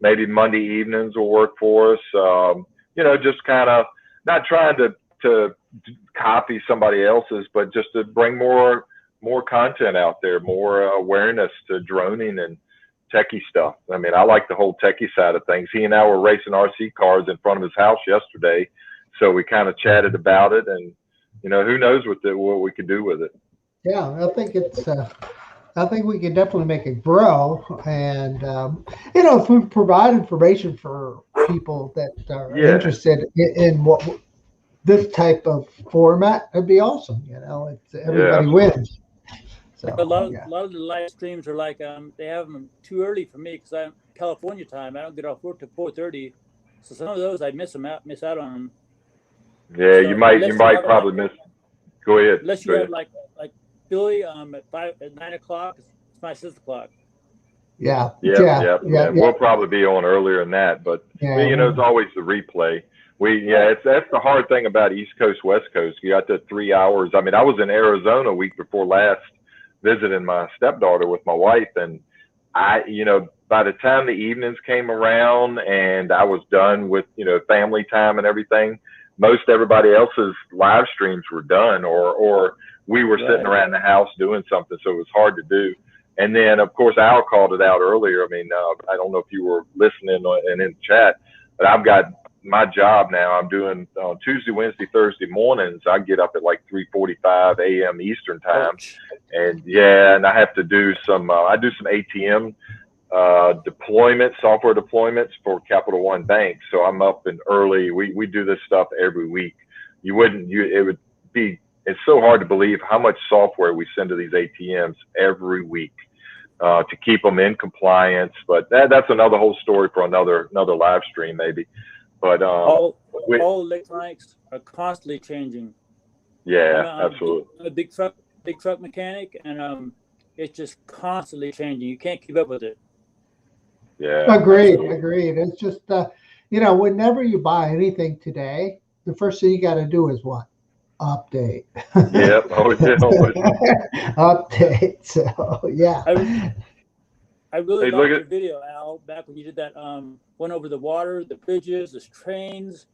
maybe Monday evenings will work for us. Just kind of not trying to copy somebody else's, but just to bring more content out there, more awareness to droning and techie stuff. I mean, I like the whole techie side of things. He and I were racing RC cars in front of his house yesterday, so we kind of chatted about it, and who knows what we could do with it. Yeah, I think I think we can definitely make it grow, and if we provide information for people that are interested in what this type of format, it'd be awesome. It's everybody wins. So, a lot of the live streams are like they have them too early for me because I'm California time. I don't get off work till 4:30, so some of those I miss out on them. Yeah, so you might probably miss. Go ahead. Unless you have like Billy at 9 o'clock. It's my 6 o'clock. Yeah. We'll probably be on earlier than that, but it's always the replay. That's the hard thing about East Coast, West Coast. You got the 3 hours. I mean, I was in Arizona a week before last, visiting my stepdaughter with my wife, and by the time the evenings came around and I was done with family time and everything, most everybody else's live streams were done, or we were sitting around the house doing something, so it was hard to do. And then, of course, Al called it out earlier. I mean, I don't know if you were listening and in chat, but I've got my job now. I'm doing Tuesday, Wednesday, Thursday mornings. I get up at like 3:45 a.m. Eastern time, and I have to do some. I do some ATM software deployments for Capital One Bank. So I'm up and early. We do this stuff every week. It's so hard to believe how much software we send to these ATMs every week to keep them in compliance. But that's another whole story for another live stream maybe. But all electronics are constantly changing. Yeah, absolutely. I'm a big truck mechanic, and it's just constantly changing. You can't keep up with it. Yeah. Agreed. It's just whenever you buy anything today, the first thing you got to do is what? Update. Yep. Update. So yeah. I really liked your video, Al, back when you did that one over the water, the bridges, the trains.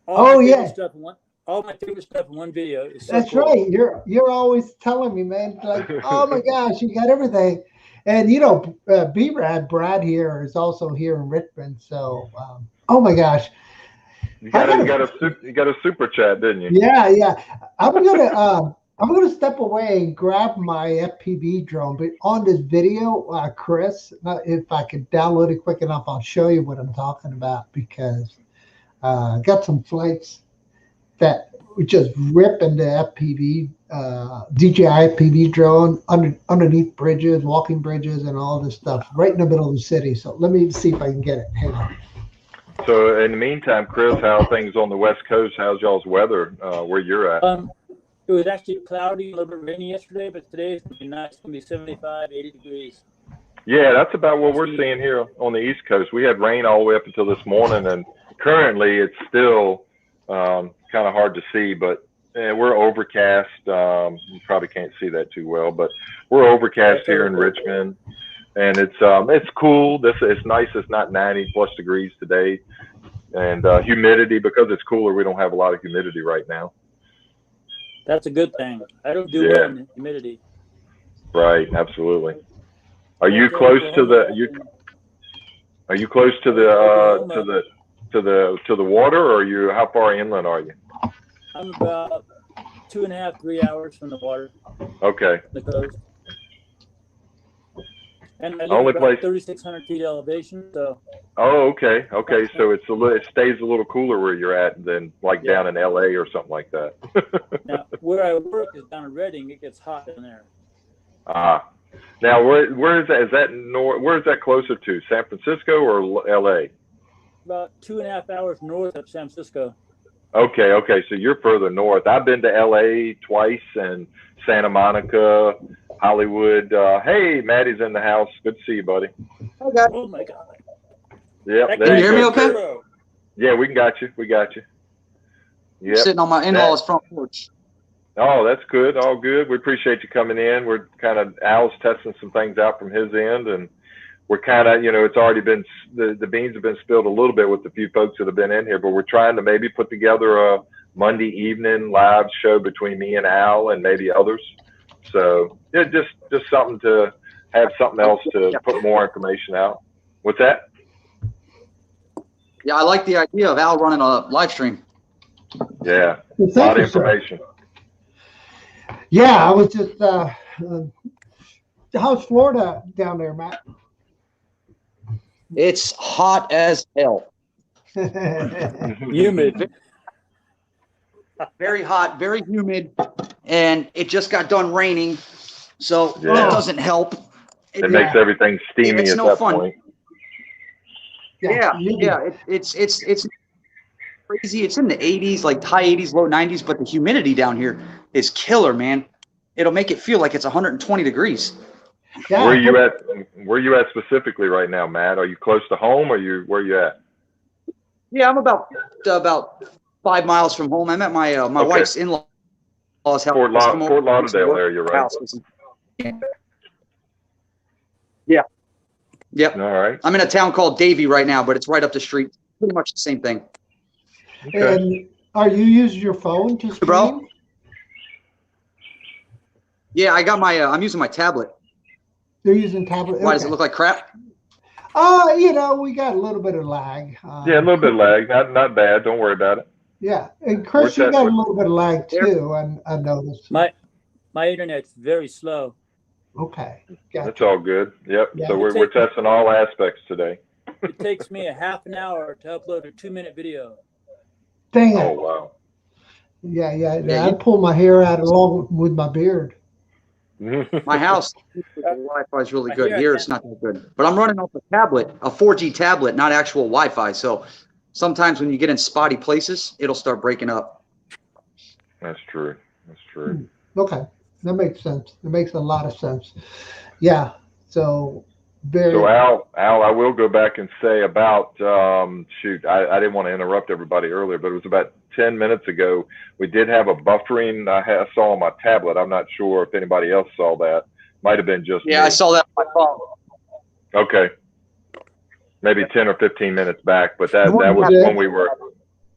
All my favorite stuff in one video. That's cool. Right. You're always telling me, man, like, oh my gosh, you got everything. And Brad here is also here in Richmond. So oh my gosh. You got a super chat, didn't you? Yeah. I'm gonna step away and grab my FPV drone, but on this video, Chris, if I could download it quick enough, I'll show you what I'm talking about, because I got some flights that we just rip into FPV, DJI FPV drone underneath bridges, walking bridges, and all this stuff right in the middle of the city. So let me see if I can get it. Hang on. So in the meantime, Chris, how are things on the West Coast? How's y'all's weather where you're at? It was actually cloudy, a little bit rainy yesterday, but today it's going to be nice. It's going to be 75, 80 degrees. Yeah, that's about what we're seeing here on the East Coast. We had rain all the way up until this morning, and currently it's still kind of hard to see, but we're overcast. You probably can't see that too well, but we're overcast here in Richmond, and it's cool. It's nice. It's not 90+ degrees today, and humidity, because it's cooler, we don't have a lot of humidity right now. That's a good thing. I don't do well in humidity. Right, absolutely. Are you close to the? Are you close to the to the water, or how far inland are you? I'm about 2.5, 3 hours from the water. Okay. The coast. And I live Only about place 3,600 feet elevation, so. Oh, okay, okay. So it stays a little cooler where you're at than like down in LA or something like that. Now, where I work is down in Redding. It gets hot in there. Now where is that? Is that where is that closer to? San Francisco or LA? About 2.5 hours north of San Francisco. Okay, okay. So you're further north. I've been to LA twice, and Santa Monica, Hollywood. Hey, Maddie's in the house. Good to see you, buddy. Oh my God. Yep. Can you hear me okay? Yeah, we got you. We got you. Yeah. Sitting on my in-laws' front porch. Oh, that's good. All good. We appreciate you coming in. We're kind of, Al's testing some things out from his end, and we're kind of, it's already been, the beans have been spilled a little bit with the few folks that have been in here, but we're trying to maybe put together a Monday evening live show between me and Al and maybe others. So yeah, just something to have something else to put more information out. What's that? Yeah, I like the idea of Al running a live stream. Yeah, a lot of information. Sir. Yeah, I was just, how's Florida down there, Matt? It's hot as hell. Humid. Very hot, very humid, and it just got done raining, so that doesn't help. It makes everything steamy at that point. Yeah, it's crazy. It's in the 80s, like high 80s, low 90s, but the humidity down here is killer, man. It'll make it feel like it's 120 degrees. Yeah. Where are you at specifically right now, Matt? Are you close to home, or where are you at? Yeah, I'm about 5 miles from home. I'm at my wife's in-laws' house. Fort Lauderdale area, right? Yeah. Yep. All right. I'm in a town called Davie right now, but it's right up the street. Pretty much the same thing. Okay. And are you using your phone to stream? Bro? Yeah, I got my. I'm using my tablet. You're using tablet. Why does it look like crap? We got a little bit of lag. Yeah, a little bit of lag. Not bad. Don't worry about it. Yeah, and Chris, you got a little bit of lag too. I noticed. My internet's very slow. Okay, gotcha. That's all good. Yep. Yeah. So we're testing all aspects today. It takes me a half an hour to upload a 2-minute video. Dang it. Oh wow. Yeah. I pull my hair out along with my beard. My house, the Wi-Fi is really good. Here it's not that good. But I'm running off a tablet, a 4G tablet, not actual Wi-Fi. So sometimes when you get in spotty places, it'll start breaking up. That's true. That's true. Okay, that makes sense. It makes a lot of sense. Yeah. So Al, I will go back and say about I didn't want to interrupt everybody earlier, but it was about 10 minutes ago. We did have a buffering I saw on my tablet. I'm not sure if anybody else saw that. Might have been just me. I saw that on my phone. Okay, maybe 10 or 15 minutes back, but that was when we were.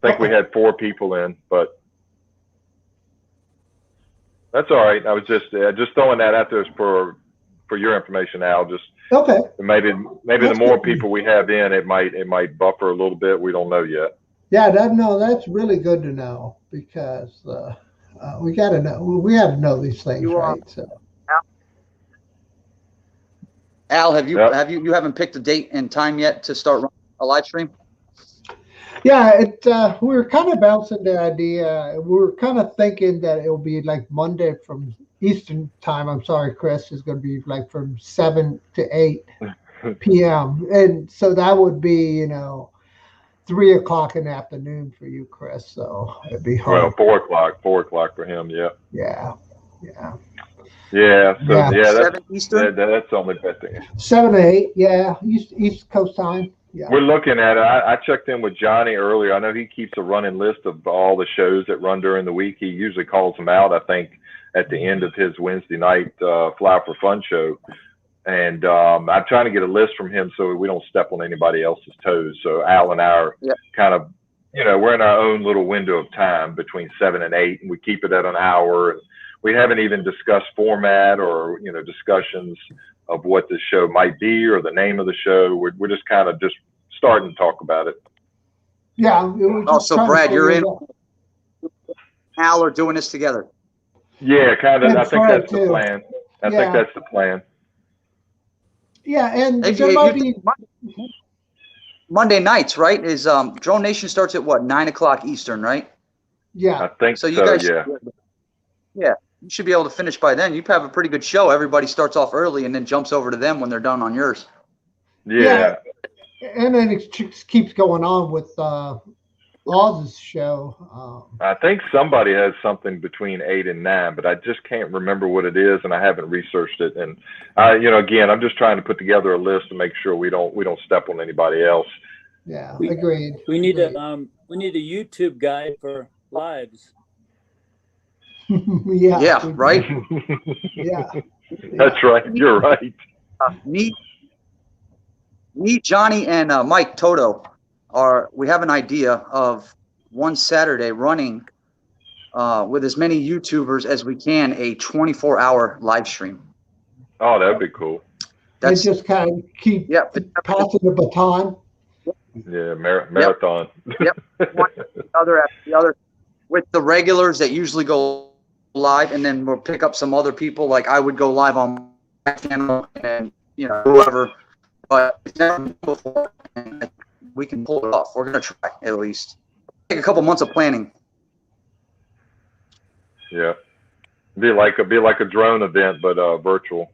I think we had 4 people in, but that's all right. I was just throwing that out there for your information, Al. Just okay. Maybe the more people we have in, it might buffer a little bit. We don't know yet. Yeah, that's really good to know, because we got to know. We have to know these things, right? So, Al, you haven't picked a date and time yet to start running a live stream? Yeah, we were kind of bouncing the idea. We were kind of thinking that it'll be like Monday from Eastern time. I'm sorry, Chris, is going to be like from 7 to 8 p.m. And so that would be, 3 o'clock in the afternoon for you, Chris. So it'd be hard. Well, 4 o'clock for him. Yeah. Yeah. Yeah. So yeah, that's 7 Eastern. that's the only bad thing. 7 to 8. Yeah, East Coast time. Yeah. We're looking at it. I checked in with Johnny earlier. I know he keeps a running list of all the shows that run during the week. He usually calls them out, I think, at the end of his Wednesday night Fly for Fun show. And I'm trying to get a list from him so we don't step on anybody else's toes. So Al and I are kind of, we're in our own little window of time between 7 and 8, and we keep it at an hour. And we haven't even discussed format or, discussions of what the show might be or the name of the show. We're just kind of just starting to talk about it. Yeah. Oh, so Brad, you're in. Al are doing this together. Yeah, kind of. I think that's the plan. I think that's the plan. Yeah, and If there might be Monday nights, right? Is Drone Nation starts at what, 9 o'clock Eastern, right? Yeah. I think so. You guys, yeah. Yeah, you should be able to finish by then. You have a pretty good show. Everybody starts off early and then jumps over to them when they're done on yours. Yeah. And then it just keeps going on with Oz's show. I think somebody has something between 8 and 9, but I just can't remember what it is, and I haven't researched it. And again, I'm just trying to put together a list to make sure we don't step on anybody else. Yeah, agreed. We need a YouTube guide for lives. Yeah, right. Yeah, that's right. You're right. Me, Johnny, and Mike Toto we have an idea of one Saturday running with as many YouTubers as we can a 24-hour live stream. Oh, that'd be cool. They just kind of keep passing the baton. Yeah, marathon. Yep. One after the other with the regulars that usually go live, and then we'll pick up some other people. Like I would go live on my channel and whoever, but it's never been before, and we can pull it off. We're gonna try at least. Take a couple months of planning. Yeah, be like a drone event, but virtual.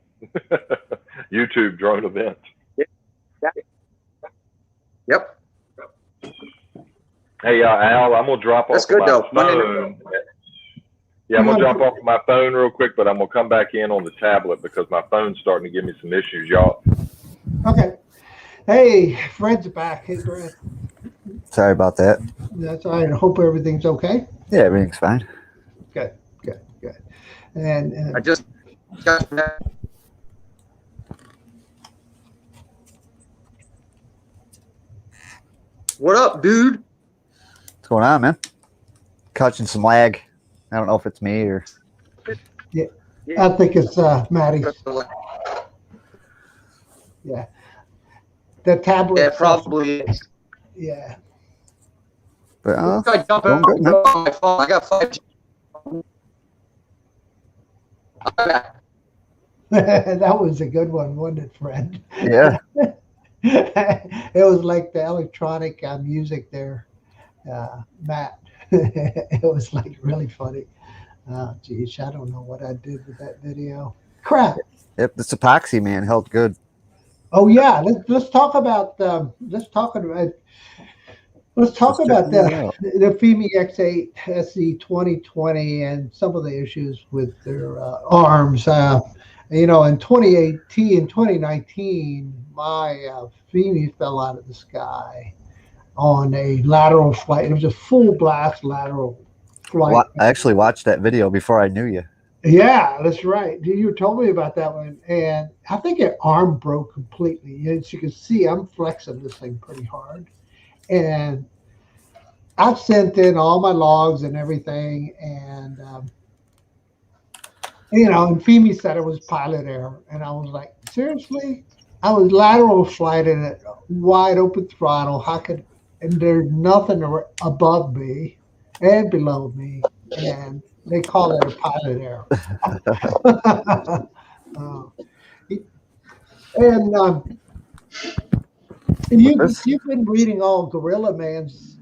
YouTube drone event. Yeah. Yep. Hey, Al, I'm gonna drop That's off good, my though. phone. Yeah, I'm gonna drop off my phone real quick, but I'm gonna come back in on the tablet because my phone's starting to give me some issues, y'all. Okay. Hey, Fred's back. Hey, Fred. Sorry about that. That's all right. I hope everything's okay. Yeah, everything's fine. Good. And I just got that. What up, dude? What's going on, man? Catching some lag. I don't know if it's me or. Yeah, I think it's Maddie. Yeah. The tablet. Yeah, probably is. Yeah. But I jump on my phone. I got 5G. That was a good one, wasn't it, Fred? Yeah. It was like the electronic music there, Matt. It was like really funny. Geez, I don't know what I did with that video. Crap. Yep, this epoxy man held good. Oh yeah, let's talk about the FIMI X8 SE 2020 and some of the issues with their arms. In 2018 and 2019, my FIMI fell out of the sky on a lateral flight. It was a full blast lateral flight. I actually watched that video before I knew you. Yeah, that's right. You told me about that one. And I think an arm broke completely. As you can see, I'm flexing this thing pretty hard. And I've sent in all my logs and everything. And, and FIMI said it was pilot error. And I was like, seriously? I was lateral flighting at wide open throttle. And there's nothing above me and below me. And they call it a pilot error. You've been reading all Gorilla Man's,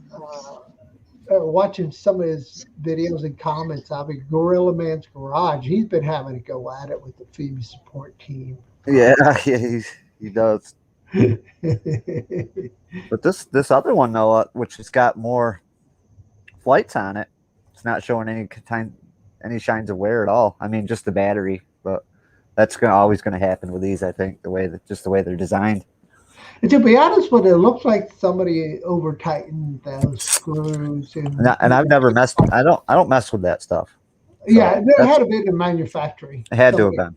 watching some of his videos and comments. I mean, Gorilla Man's Garage. He's been having to go at it with the FIMI support team. Yeah, he does. But this other one though, which has got more flights on it, it's not showing any signs of wear at all. I mean, just the battery, but That's always going to happen with these. I think the way they're designed. And to be honest with it, it looks like somebody over tightened those screws. And I've never messed. I don't mess with that stuff. So yeah, there had to be in manufacturing. It had to have been.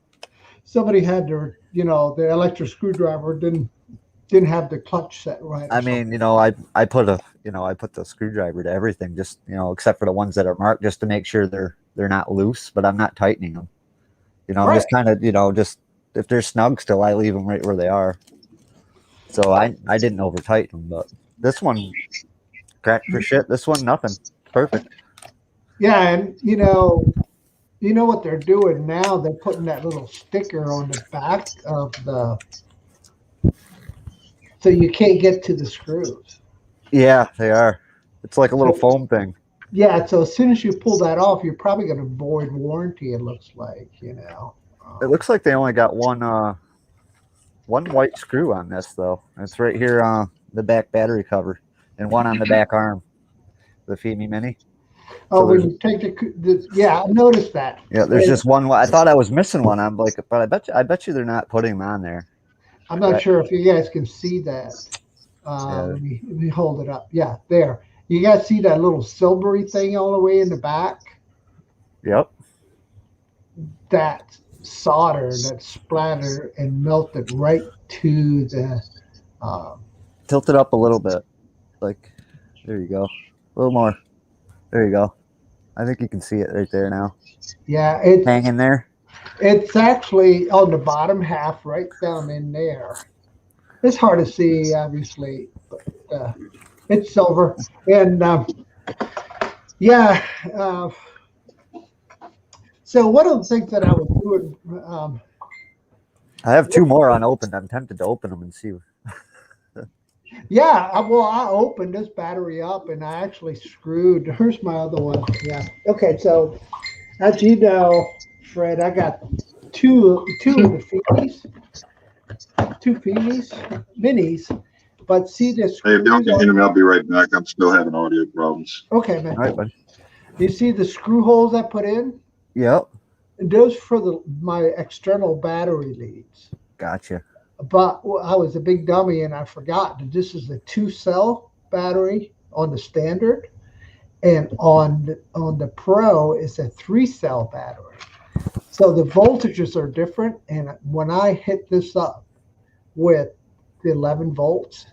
Somebody had their, the electric screwdriver didn't have the clutch set right. I mean, I put the screwdriver to everything, just except for the ones that are marked, just to make sure they're not loose. But I'm not tightening them. I'm just kind of just if they're snug still, I leave them right where they are. So I didn't over tighten them, but this one cracked for shit. This one nothing, perfect. Yeah, and you know what they're doing now? They're putting that little sticker on the back of so you can't get to the screws. Yeah, they are. It's like a little foam thing. Yeah, so as soon as you pull that off, you're probably going to void warranty. It looks like, It looks like they only got one white screw on this though. It's right here on the back battery cover, and one on the back arm. The FEMI Mini. Oh, when you take I noticed that. Yeah, there's just one. I thought I was missing one. I'm like, but I bet you they're not putting them on there. I'm not sure if you guys can see that. Let me hold it up. Yeah, there. You guys see that little silvery thing all the way in the back? Yep. That solder that splattered and melted right to the. Tilt it up a little bit. Like, there you go. A little more. There you go. I think you can see it right there now. Yeah, it's hanging there. It's actually on the bottom half, right down in there. It's hard to see, obviously, but it's silver. And so one of the things that I was doing. I have two more unopened. I'm tempted to open them and see. Yeah, I opened this battery up and I actually screwed. Here's my other one. Yeah. Okay, so as you know, Fred, I got two of the FEMIs, minis, but see this. Hey, if y'all can hear me, I'll be right back. I'm still having audio problems. Okay, man. All right, bud. You see the screw holes I put in? Yep. Those for my external battery leads. Gotcha. But I was a big dummy and I forgot that this is a 2-cell battery on the standard, and on the Pro it's a 3-cell battery. So the voltages are different, and when I hit this up with the 11 volts,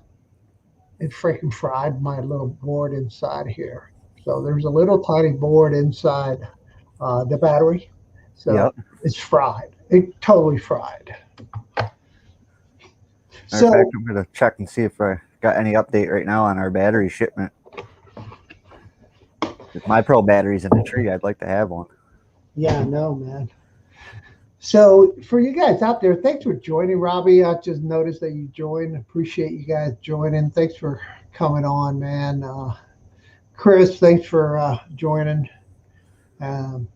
it freaking fried my little board inside here. So there's a little tiny board inside the battery. So It's fried. It totally fried. In fact, I'm going to check and see if I got any update right now on our battery shipment. If my Pro battery's in the tree, I'd like to have one. Yeah, I know, man. So for you guys out there, thanks for joining, Robbie. I just noticed that you joined. Appreciate you guys joining. Thanks for coming on, man. Chris, thanks for joining.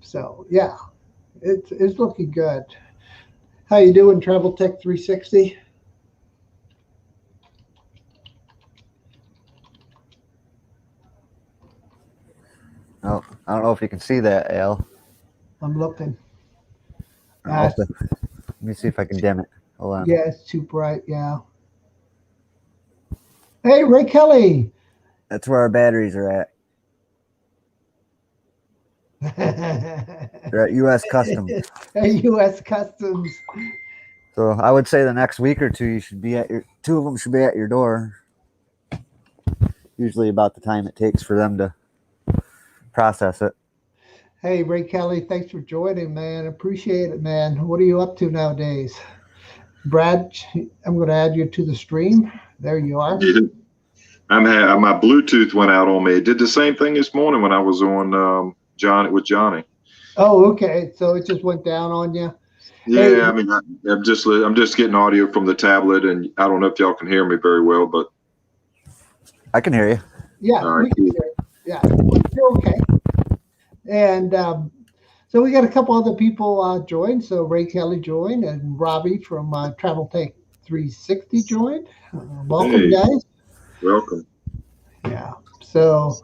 So yeah, it's looking good. How you doing, Travel Tech 360? Oh, I don't know if you can see that, Al. I'm looking. Let me see if I can dim it. Hold on. Yeah, it's too bright. Yeah. Hey, Ray Kelly. That's where our batteries are at. They're at U.S. Customs. U.S. Customs. So I would say the next week or two, you should be at two of them should be at your door. Usually about the time it takes for them to process it. Hey, Ray Kelly, thanks for joining, man. Appreciate it, man. What are you up to nowadays? Brad, I'm going to add you to the stream. There you are. My Bluetooth went out on me. It did the same thing this morning when I was on Johnny. Oh, okay. So it just went down on you? Yeah, hey. I mean, I'm just getting audio from the tablet, and I don't know if y'all can hear me very well, but I can hear you. Yeah, right. We can hear you. Yeah, you're okay. And so we got a couple other people joined. So Ray Kelly joined, and Robbie from Travel Tech 360 joined. Welcome, guys. Welcome. Yeah. So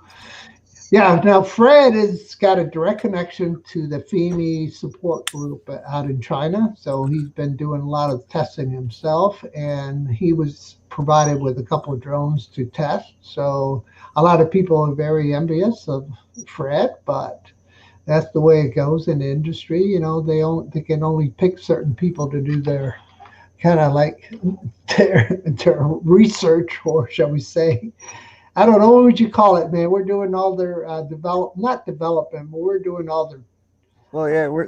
Yeah, now Fred has got a direct connection to the FEMI support group out in China. So he's been doing a lot of testing himself, and he was provided with a couple of drones to test. So a lot of people are very envious of Fred, but that's the way it goes in the industry. You know, they can only pick certain people to do their kind of like their research, or shall we say. I don't know, what would you call it, man? We're doing all their not development, but we're doing all their. Well, yeah, we're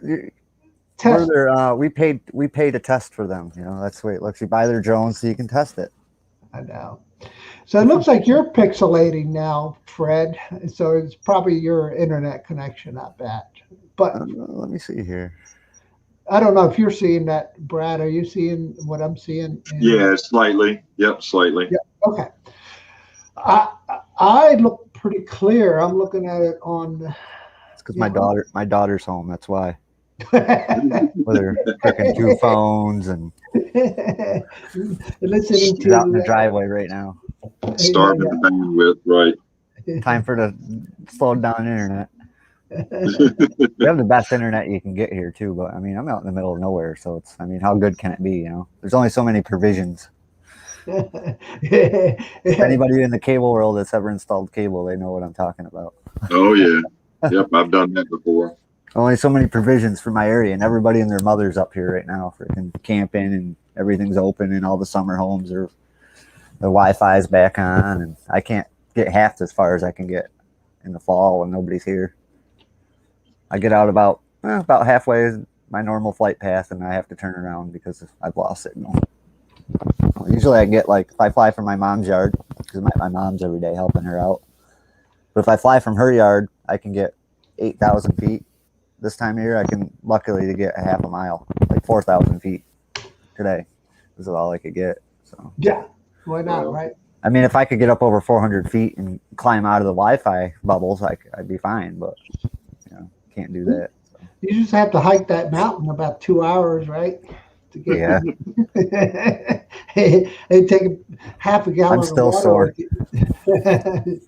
there. We paid to test for them. You know, that's the way it looks. You buy their drones so you can test it. I know. So it looks like you're pixelating now, Fred. So it's probably your internet connection, I bet. But let me see here. I don't know if you're seeing that, Brad. Are you seeing what I'm seeing? Yeah, slightly. Yep, slightly. Yeah. Okay. I look pretty clear. I'm looking at it on. It's because my daughter's home. That's why. With her freaking 2 phones and listening she's out in the driveway right now. Starving the bandwidth, right? Time for the slowed down internet. We have the best internet you can get here too, but I mean, I'm out in the middle of nowhere, so it's. I mean, how good can it be? You know, there's only so many provisions. If anybody in the cable world that's ever installed cable, they know what I'm talking about. Oh yeah, yep, I've done that before. Only so many provisions for my area, and everybody and their mothers up here right now, freaking camping, and everything's open, and all the summer homes are the Wi-Fi's back on, and I can't get half as far as I can get in the fall when nobody's here. I get out about halfway my normal flight path, and I have to turn around because I've lost signal. Usually I get, like, if I fly from my mom's yard, because my mom's every day helping her out. But if I fly from her yard, I can get 8,000 feet. This time of year, I can luckily get a half a mile, like 4,000 feet today. This is all I could get. So yeah, why not, right? I mean, if I could get up over 400 feet and climb out of the Wi-Fi bubbles, I'd be fine. But you know, can't do that. So. You just have to hike that mountain about 2 hours, right? To get yeah. It take half a gallon. I'm still of water sore.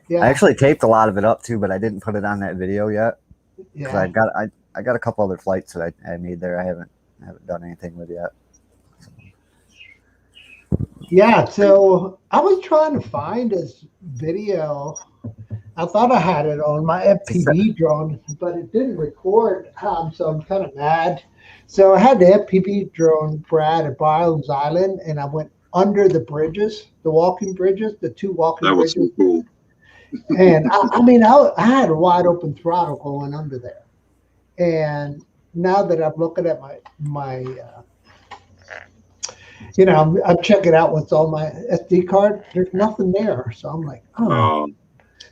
Yeah. I actually taped a lot of it up too, but I didn't put it on that video yet. Yeah. I got a couple other flights that I made there. I haven't done anything with yet. So. Yeah, so I was trying to find this video. I thought I had it on my FPV drone, but it didn't record. So I'm kind of mad. So I had the FPV drone, Brad, at Byron's Island, and I went under the bridges, the walking bridges, the 2 walking bridges. That was so cool. And I mean, I had a wide open throttle going under there. And now that I'm looking at my you know, I'm checking out what's on my SD card. There's nothing there. So I'm like, oh.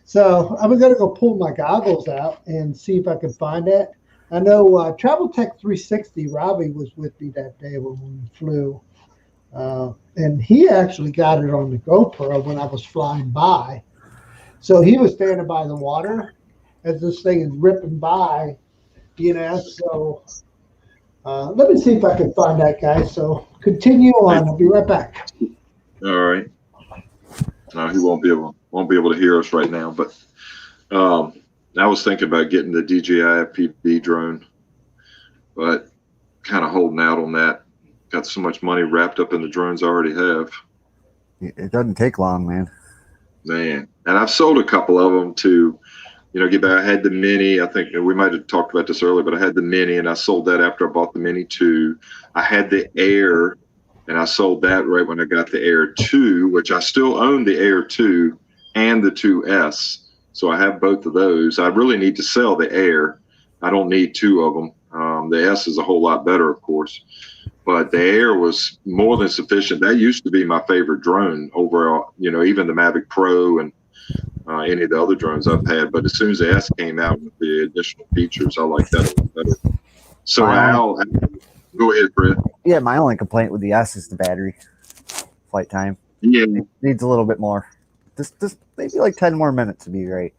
So I'm going to go pull my goggles out and see if I can find it. I know Travel Tech 360, Robbie was with me that day when we flew. And he actually got it on the GoPro when I was flying by. So he was standing by the water as this thing is ripping by, you know. So let me see if I can find that guy. So continue on. I'll be right back. All right. No, he won't be able to hear us right now. But I was thinking about getting the DJI FPV drone, but kind of holding out on that. Got so much money wrapped up in the drones I already have. It doesn't take long, man. Man, and I've sold a couple of them to, you know, get back. I had the Mini. I think we might have talked about this earlier, but I had the Mini, and I sold that after I bought the Mini 2. I had the Air, and I sold that right when I got the Air 2, which I still own the Air 2 and the 2S. So I have both of those. I really need to sell the Air. I don't need 2 of them. The S is a whole lot better, of course. But the Air was more than sufficient. That used to be my favorite drone overall, you know, even the Mavic Pro and any of the other drones I've had. But as soon as the S came out with the additional features, I like that a lot better. So Al, go ahead, Fred. Yeah, my only complaint with the S is the battery flight time. Yeah. It needs a little bit more. Just maybe like 10 more minutes would be great.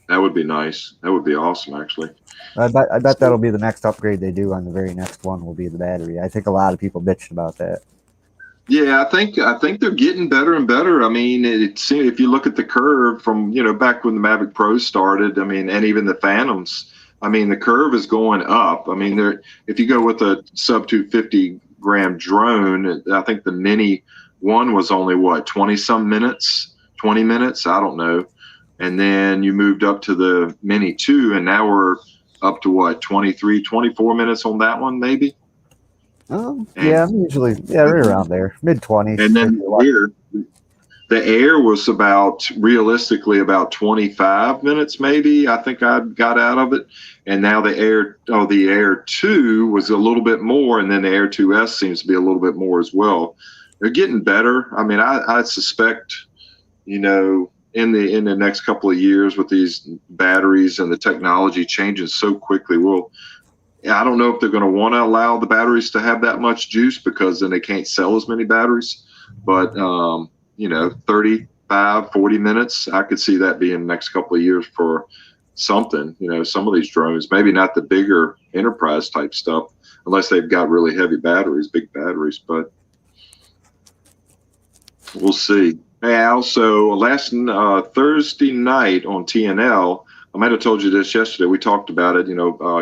That would be nice. That would be awesome, actually. I bet that'll be the next upgrade they do on the very next one will be the battery. I think a lot of people bitched about that. Yeah, I think they're getting better and better. I mean, it seems if you look at the curve from back when the Mavic Pros started, I mean, and even the Phantoms, I mean, the curve is going up. I mean, if you go with a sub 250 gram drone, I think the Mini one was only what 20 minutes, I don't know, and then you moved up to the Mini 2, and now we're up to what 23, 24 minutes on that one, maybe. Yeah, I'm usually right around there, mid-20s. And then the air was realistically about 25 minutes, maybe. I think I got out of it, and now the Air 2 was a little bit more, and then the Air 2S seems to be a little bit more as well. They're getting better. I mean, I suspect, in the next couple of years with these batteries and the technology changing so quickly, I don't know if they're going to want to allow the batteries to have that much juice, because then they can't sell as many batteries. But, 35, 40 minutes, I could see that being the next couple of years for something, some of these drones, maybe not the bigger enterprise type stuff, unless they've got really heavy batteries, big batteries, but we'll see. Hey, also, last Thursday night on TNL, I might have told you this yesterday. We talked about it.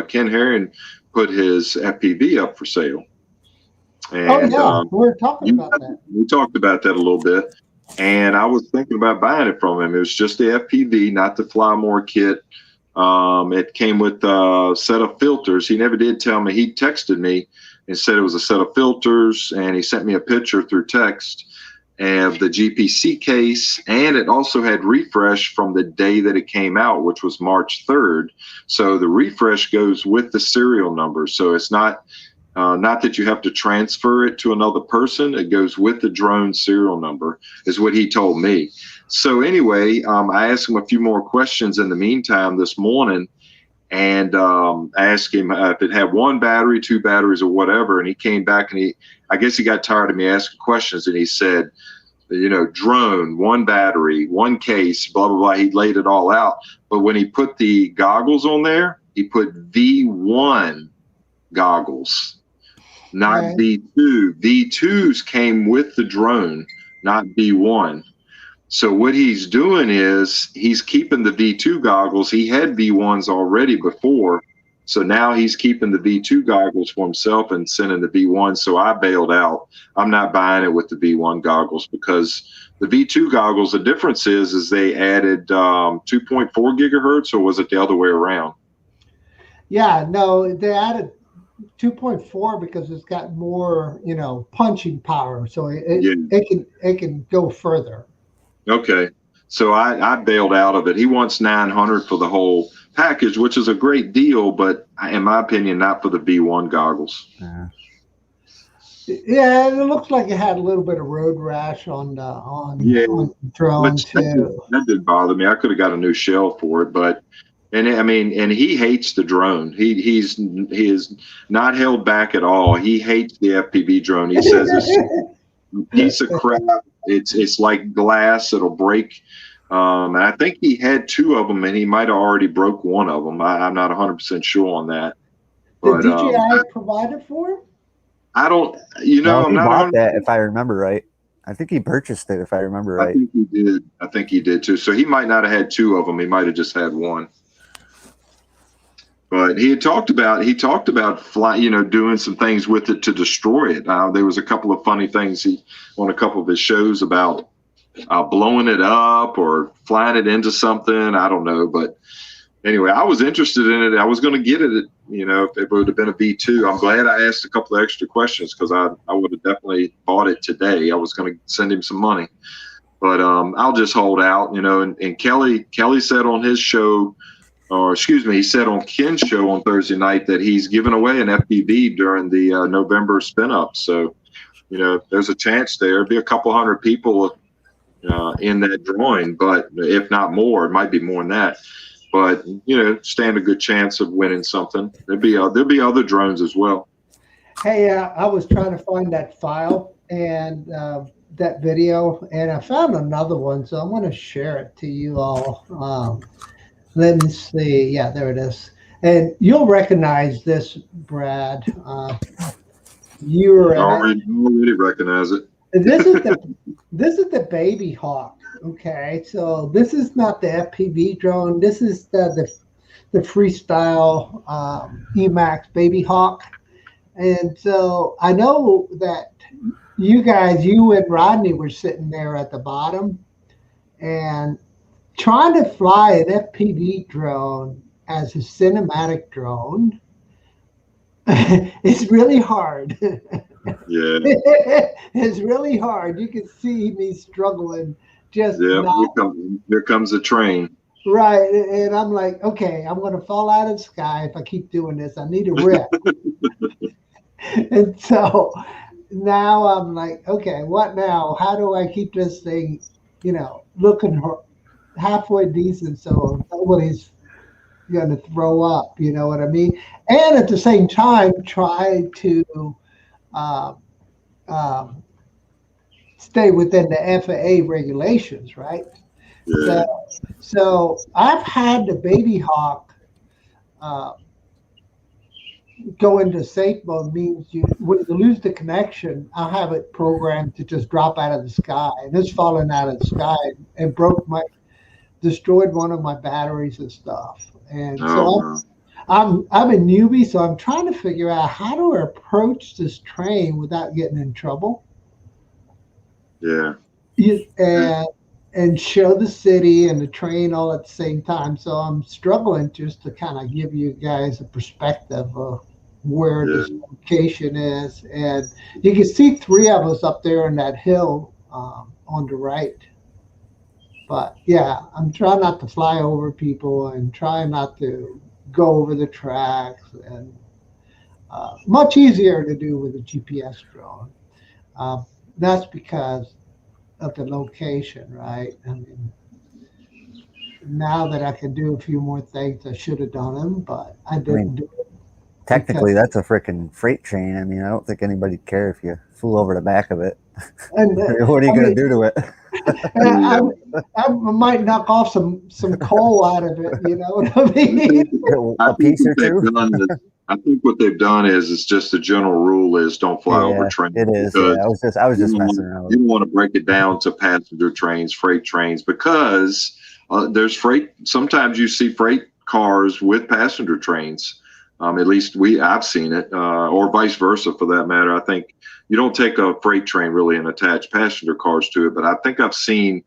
Ken Herring put his FPV up for sale. And, we're talking about that. We talked about that a little bit, and I was thinking about buying it from him. It was just the FPV, not the Fly More kit. It came with a set of filters. He never did tell me. He texted me and said it was a set of filters, and he sent me a picture through text of the GPC case, and it also had refresh from the day that it came out, which was March 3rd. So the refresh goes with the serial number. So it's not that you have to transfer it to another person. It goes with the drone serial number, is what he told me. So anyway, I asked him a few more questions in the meantime this morning, and I asked him if it had one battery, two batteries, or whatever. And he came back, and I guess he got tired of me asking questions, and he said, drone, one battery, one case, blah, blah, blah. He laid it all out. But when he put the goggles on there, he put V1 goggles, not V2. V2s came with the drone, not V1. So what he's doing is he's keeping the V2 goggles. He had V1s already before. So now he's keeping the V2 goggles for himself and sending the V1. So I bailed out. I'm not buying it with the V1 goggles, because the V2 goggles, the difference is they added 2.4 gigahertz, or was it the other way around? Yeah, no, they added 2.4 because it's got more, punching power. So it can go further. Okay. So I bailed out of it. He wants $900 for the whole package, which is a great deal, but in my opinion, not for the V1 goggles. Yeah, it looks like it had a little bit of road rash on the drone too. That didn't bother me. I could have got a new shell for it, but and he hates the drone. He is not held back at all. He hates the FPV drone. He says it's a piece of crap. It's like glass. It'll break. And I think he had two of them, and he might have already broke one of them. I'm not 100% sure on that. Did DJI provide it for him? I don't, no, I'm not bought that, if I remember right. I think he purchased it, if I remember right. I think he did too. So he might not have had two of them. He might have just had one. But he talked about flying, doing some things with it to destroy it. There was a couple of funny things on a couple of his shows about blowing it up or flying it into something. I don't know, but anyway, I was interested in it. I was going to get it, if it would have been a V2. I'm glad I asked a couple of extra questions, because I would have definitely bought it today. I was going to send him some money, but I'll just hold out, and Kelly said on his show, or excuse me, he said on Ken's show on Thursday night that he's giving away an FPV during the November spin up. So, there's a chance there. There'll be a couple hundred people in that drawing, but if not more, it might be more than that. But stand a good chance of winning something. There'll be other drones as well. Hey, I was trying to find that file and that video, and I found another one, so I'm going to share it to you all. Let me see. Yeah, there it is. And you'll recognize this, Brad. I already recognize it. This is the Baby Hawk. Okay, so this is not the FPV drone. This is the freestyle Emax Baby Hawk. And so I know that you and Rodney were sitting there at the bottom and trying to fly an FPV drone as a cinematic drone. It's really hard. Yeah. It's really hard. You can see me struggling. Just here comes a train. Right. And I'm like, okay, I'm going to fall out of the sky if I keep doing this. I need a rip. And so now I'm like, okay, what now? How do I keep this thing, looking halfway decent so nobody's going to throw up, you know what I mean? And at the same time, try to stay within the FAA regulations, right? Yeah. So I've had the Baby Hawk go into safe mode. Means when you lose the connection, I'll have it programmed to just drop out of the sky, and it's fallen out of the sky and destroyed one of my batteries and stuff. And so I'm a newbie, so I'm trying to figure out how to approach this train without getting in trouble. Yeah. And show the city and the train all at the same time. So I'm struggling just to kind of give you guys a perspective of where this location is. And you can see 3 of us up there on that hill on the right. But yeah, I'm trying not to fly over people and try not to go over the tracks, and much easier to do with a GPS drone. That's because of the location, right? I mean, now that I can do a few more things, I should have done them, but I didn't do it. Technically, that's a freaking freight train. I mean, I don't think anybody'd care if you flew over the back of it. And, what are you going to do to it? I might knock off some coal out of it, you know what I mean? A piece or two? I think what they've done is it's just the general rule is don't fly over trains. It is. Yeah. I was just messing around. You don't want to break it down to passenger trains, freight trains, because there's freight. Sometimes you see freight cars with passenger trains. At least I've seen it, or vice versa for that matter. I think you don't take a freight train really and attach passenger cars to it, but I think I've seen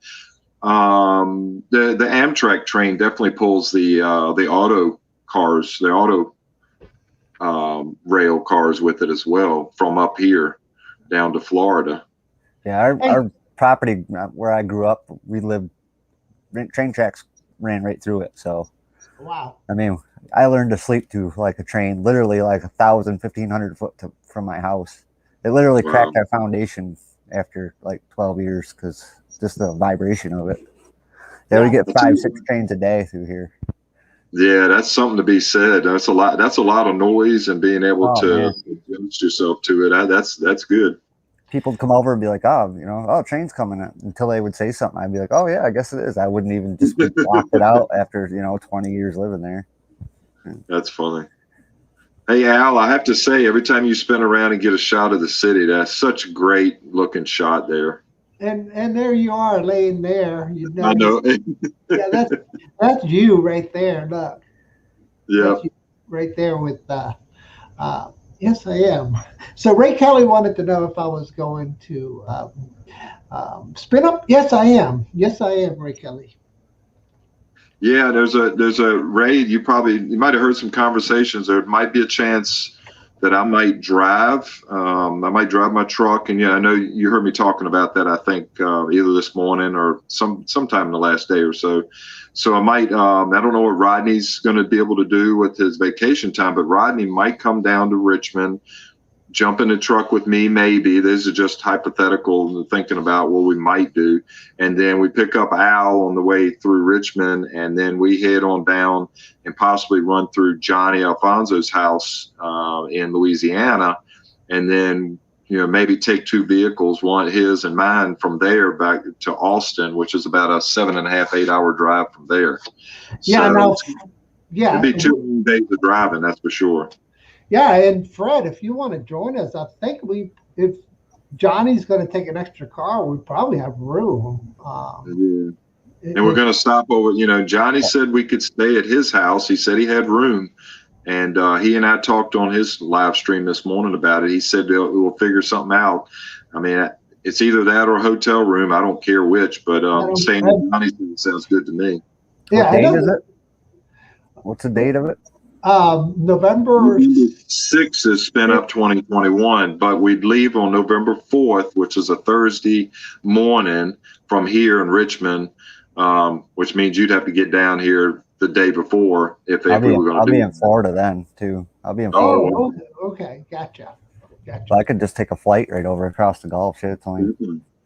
the Amtrak train definitely pulls the auto cars, the auto rail cars with it as well from up here down to Florida. Yeah, our property where I grew up, train tracks ran right through it. So, wow. I mean, I learned to sleep to like a train, literally like 1,000, 1,500 foot from my house. It literally cracked our foundation after like 12 years because just the vibration of it. Yeah, we get 5, 6 trains a day through here. Yeah, that's something to be said. That's a lot of noise, and being able to adjust yourself to it. That's good. People would come over and be like, train's coming. Until they would say something, I'd be like, oh yeah, I guess it is. I wouldn't even just block it out after 20 years living there. That's funny. Hey Al, I have to say, every time you spin around and get a shot of the city, that's such a great looking shot there. And there you are laying there. I know. Yeah, that's you right there. Look. Yeah. Right there with yes, I am. So Ray Kelly wanted to know if I was going to spin up. Yes, I am. Yes, I am, Ray Kelly. Yeah, there's a Ray. You might have heard some conversations. There might be a chance that I might drive. I might drive my truck, and I know you heard me talking about that. I think either this morning or sometime in the last day or so. So I might. I don't know what Rodney's going to be able to do with his vacation time, but Rodney might come down to Richmond, jump in the truck with me. Maybe this is just hypothetical thinking about what we might do, and then we pick up Al on the way through Richmond, and then we head on down and possibly run through Johnny Alfonso's house in Louisiana, and then maybe take 2 vehicles, one his and mine, from there back to Austin, which is about a 7.5, 8 hour drive from there. Yeah, it'd be 2 days of driving, that's for sure. Yeah, and Fred, if you want to join us, I think if Johnny's going to take an extra car, we probably have room. And we're going to stop over. You know, Johnny said we could stay at his house. He said he had room. And he and I talked on his live stream this morning about it. He said we'll figure something out. I mean, it's either that or a hotel room. I don't care which, but staying at Johnny's sounds good to me. Yeah, what date is it? What's the date of it? November 6th is Spin Up 2021, but we'd leave on November 4th, which is a Thursday morning from here in Richmond, which means you'd have to get down here the day before if we were going to do. I'll be in Florida then too. I'll be in Florida. Oh, okay, gotcha. So I could just take a flight right over across the Gulf. Shit, it's only...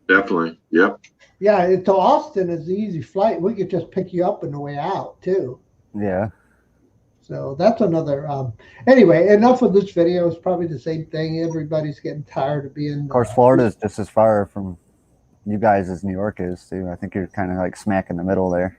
Definitely, yep. Yeah, to Austin is the easy flight. We could just pick you up on the way out too. Yeah. So that's another. Anyway, enough of this video. It's probably the same thing. Everybody's getting tired of being. Of course, Florida is just as far from you guys as New York is too. I think you're kind of like smack in the middle there.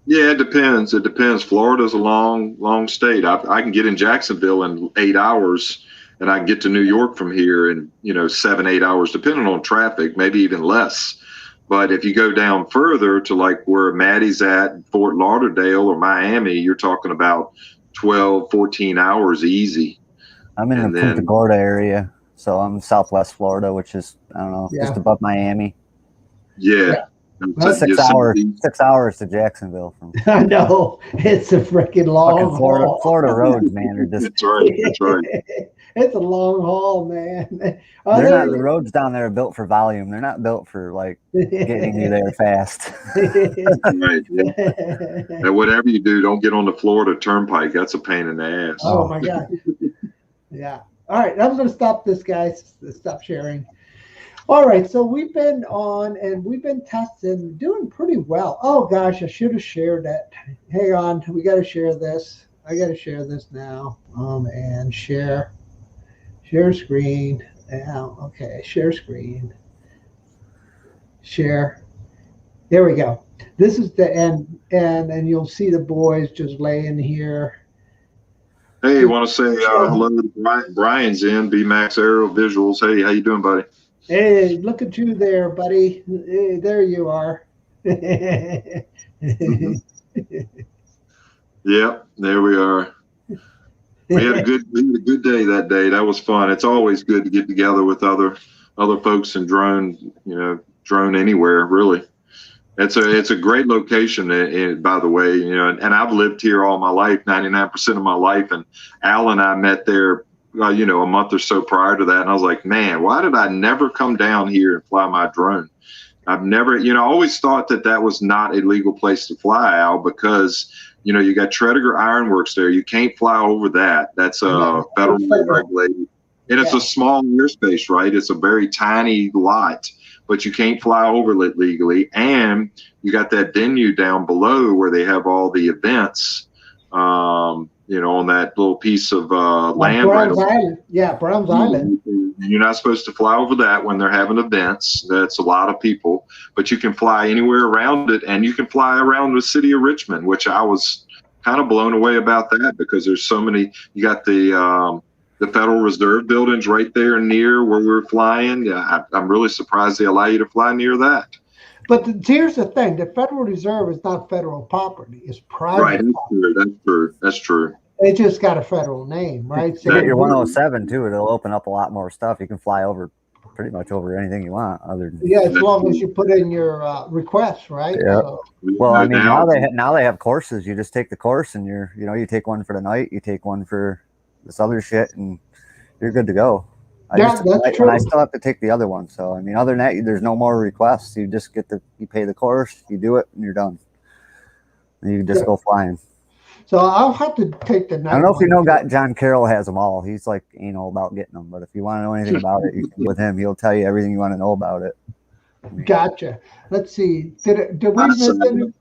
Yeah, it depends. It depends. Florida's a long state. I can get in Jacksonville in 8 hours, and I can get to New York from here in 7-8 hours, depending on traffic, maybe even less. But if you go down further to like where Maddie's at, Fort Lauderdale or Miami, you're talking about 12, 14 hours easy. I'm in the Punta Gorda area, so I'm Southwest Florida, which is, I don't know, just above Miami. Yeah. Well, 6 hours. 6 hours to Jacksonville. I know, it's a freaking long haul. Florida roads, man, are just. That's right. That's right. It's a long haul, man. The roads down there are built for volume. They're not built for like getting you there fast. Right. Yeah. And whatever you do, don't get on the Florida Turnpike. That's a pain in the ass. Oh my God. Yeah. All right. I'm going to stop this, guys. Stop sharing. All right. So we've been on and we've been testing, doing pretty well. Oh gosh, I should have shared that. Hang on. We got to share this. I got to share this now. And share screen. Now, okay, share screen. Share. There we go. This is the end, and you'll see the boys just laying here. Hey, I want to say hello to Brian's in BMAX Aero Visuals. Hey, how you doing, buddy? Hey, look at you there, buddy. Hey, there you are. Yep, there we are. We had a good day that day. That was fun. It's always good to get together with other folks and drone anywhere, really. It's a great location, by the way, and I've lived here all my life, 99% of my life. And Al and I met there, a month or so prior to that. And I was like, man, why did I never come down here and fly my drone? I've never, I always thought that was not a legal place to fly, Al, because you got Tredegar Ironworks there. You can't fly over that. That's federally regulated. And it's a small airspace, right? It's a very tiny lot, but you can't fly over it legally. And you got that venue down below where they have all the events, on that little piece of land. Browns Island. Yeah, Browns Island. You're not supposed to fly over that when they're having events. That's a lot of people, but you can fly anywhere around it, and you can fly around the city of Richmond, which I was kind of blown away about that because there's so many. You got the Federal Reserve buildings right there near where we're flying. Yeah, I'm really surprised they allow you to fly near that. But here's the thing: the Federal Reserve is not federal property; it's private. Right, that's true. It just got a federal name, right? So your 107 too. It'll open up a lot more stuff. You can fly over pretty much over anything you want. Other than as long as you put in your requests, right? Yeah. So, well, I mean, now they have courses. You just take the course, and you take one for the night. You take one for this other shit, and you're good to go. That's true. And I still have to take the other one. So I mean, other than that, there's no more requests. You just you pay the course, you do it, and you're done. And you just go flying. So I'll have to take the night. I don't know if you know, John Carroll has them all. He's like anal about getting them, but if you want to know anything about it, you can with him. He'll tell you everything you want to know about it. Gotcha. Let's see. Did we miss any?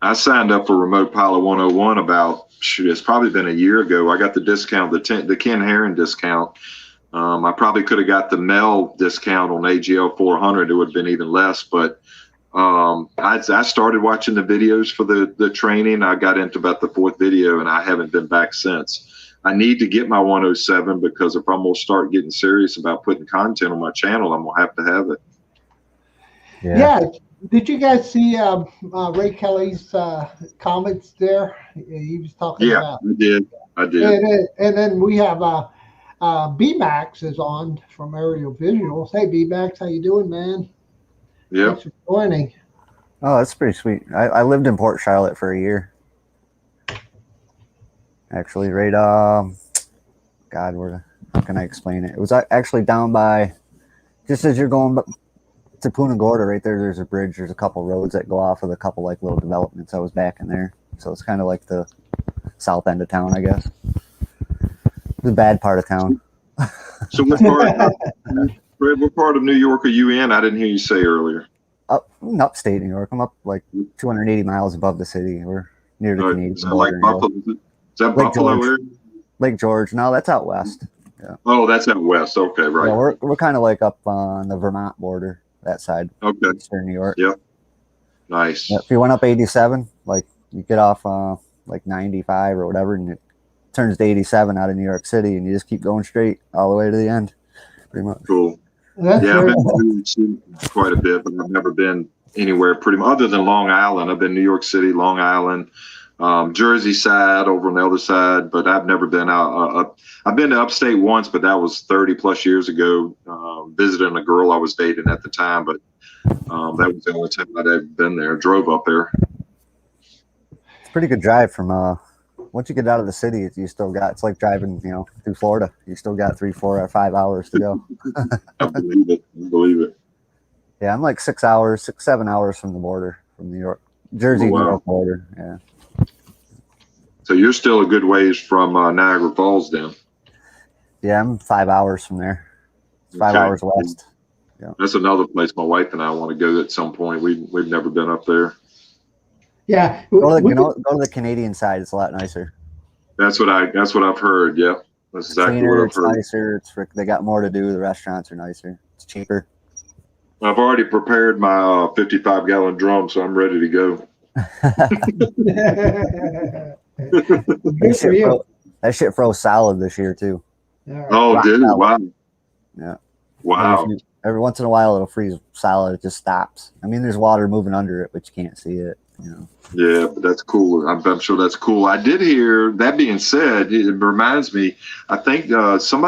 I signed up for Remote Pilot 101 it's probably been a year ago. I got the discount, the Ken Herron discount. I probably could have got the Mel discount on AGL 400. It would have been even less, but I started watching the videos for the training. I got into about the 4th video, and I haven't been back since. I need to get my 107 because if I'm going to start getting serious about putting content on my channel, I'm going to have it. Yeah. Did you guys see Ray Kelly's comments there? He was talking about. Yeah, I did. And then we have B-Max is on from Aerial Visuals. Hey, B-Max, how you doing, man? Yeah. Thanks for joining. Oh, that's pretty sweet. I lived in Port Charlotte for a year. Actually, right, God, how can I explain it? It was actually down by, just as you're going to Punta Gorda, right there, there's a bridge. There's a couple roads that go off with a couple like little developments. I was back in there. So it's kind of like the south end of town, I guess. The bad part of town. So what part of New York are you in? I didn't hear you say earlier. Upstate New York. I'm up like 280 miles above the city. We're near the Canadian border. Like Buffalo? Is that Buffalo area? Lake George. No, that's out west. Yeah. Oh, that's out west. Okay, right. Yeah, we're kind of like up on the Vermont border, that side. Okay. Eastern New York. Yep. Nice. Yeah, if you went up 87, like you get off like 95 or whatever, and it turns to 87 out of New York City, and you just keep going straight all the way to the end, pretty much. Cool. I've been to New York City quite a bit, but I've never been anywhere pretty much other than Long Island. I've been New York City, Long Island, Jersey side, over on the other side, but I've never been out. I've been to upstate once, but that was 30 plus years ago, visiting a girl I was dating at the time, but that was the only time I'd ever been there. Drove up there. It's a pretty good drive from once you get out of the city, you still got, it's like driving, through Florida. You still got 3, 4, or 5 hours to go. I believe it. Yeah, I'm like 6, 7 hours from the border, from New York, Jersey, New York border. Yeah. So you're still a good ways from Niagara Falls then. Yeah, I'm 5 hours from there. 5 hours west. Yeah. That's another place my wife and I want to go at some point. We've never been up there. Yeah, go to the Canadian side. It's a lot nicer. That's what I've heard. Yep, that's exactly what I've heard. Nicer. They got more to do. The restaurants are nicer. It's cheaper. I've already prepared my 55-gallon drum, so I'm ready to go. That shit froze solid this year too. Oh, did it? Wow. Yeah. Wow. Every once in a while it'll freeze solid. It just stops. I mean, there's water moving under it, but you can't see it. Yeah, but that's cool. I'm sure that's cool. I did hear, that being said, it reminds me, I think there's some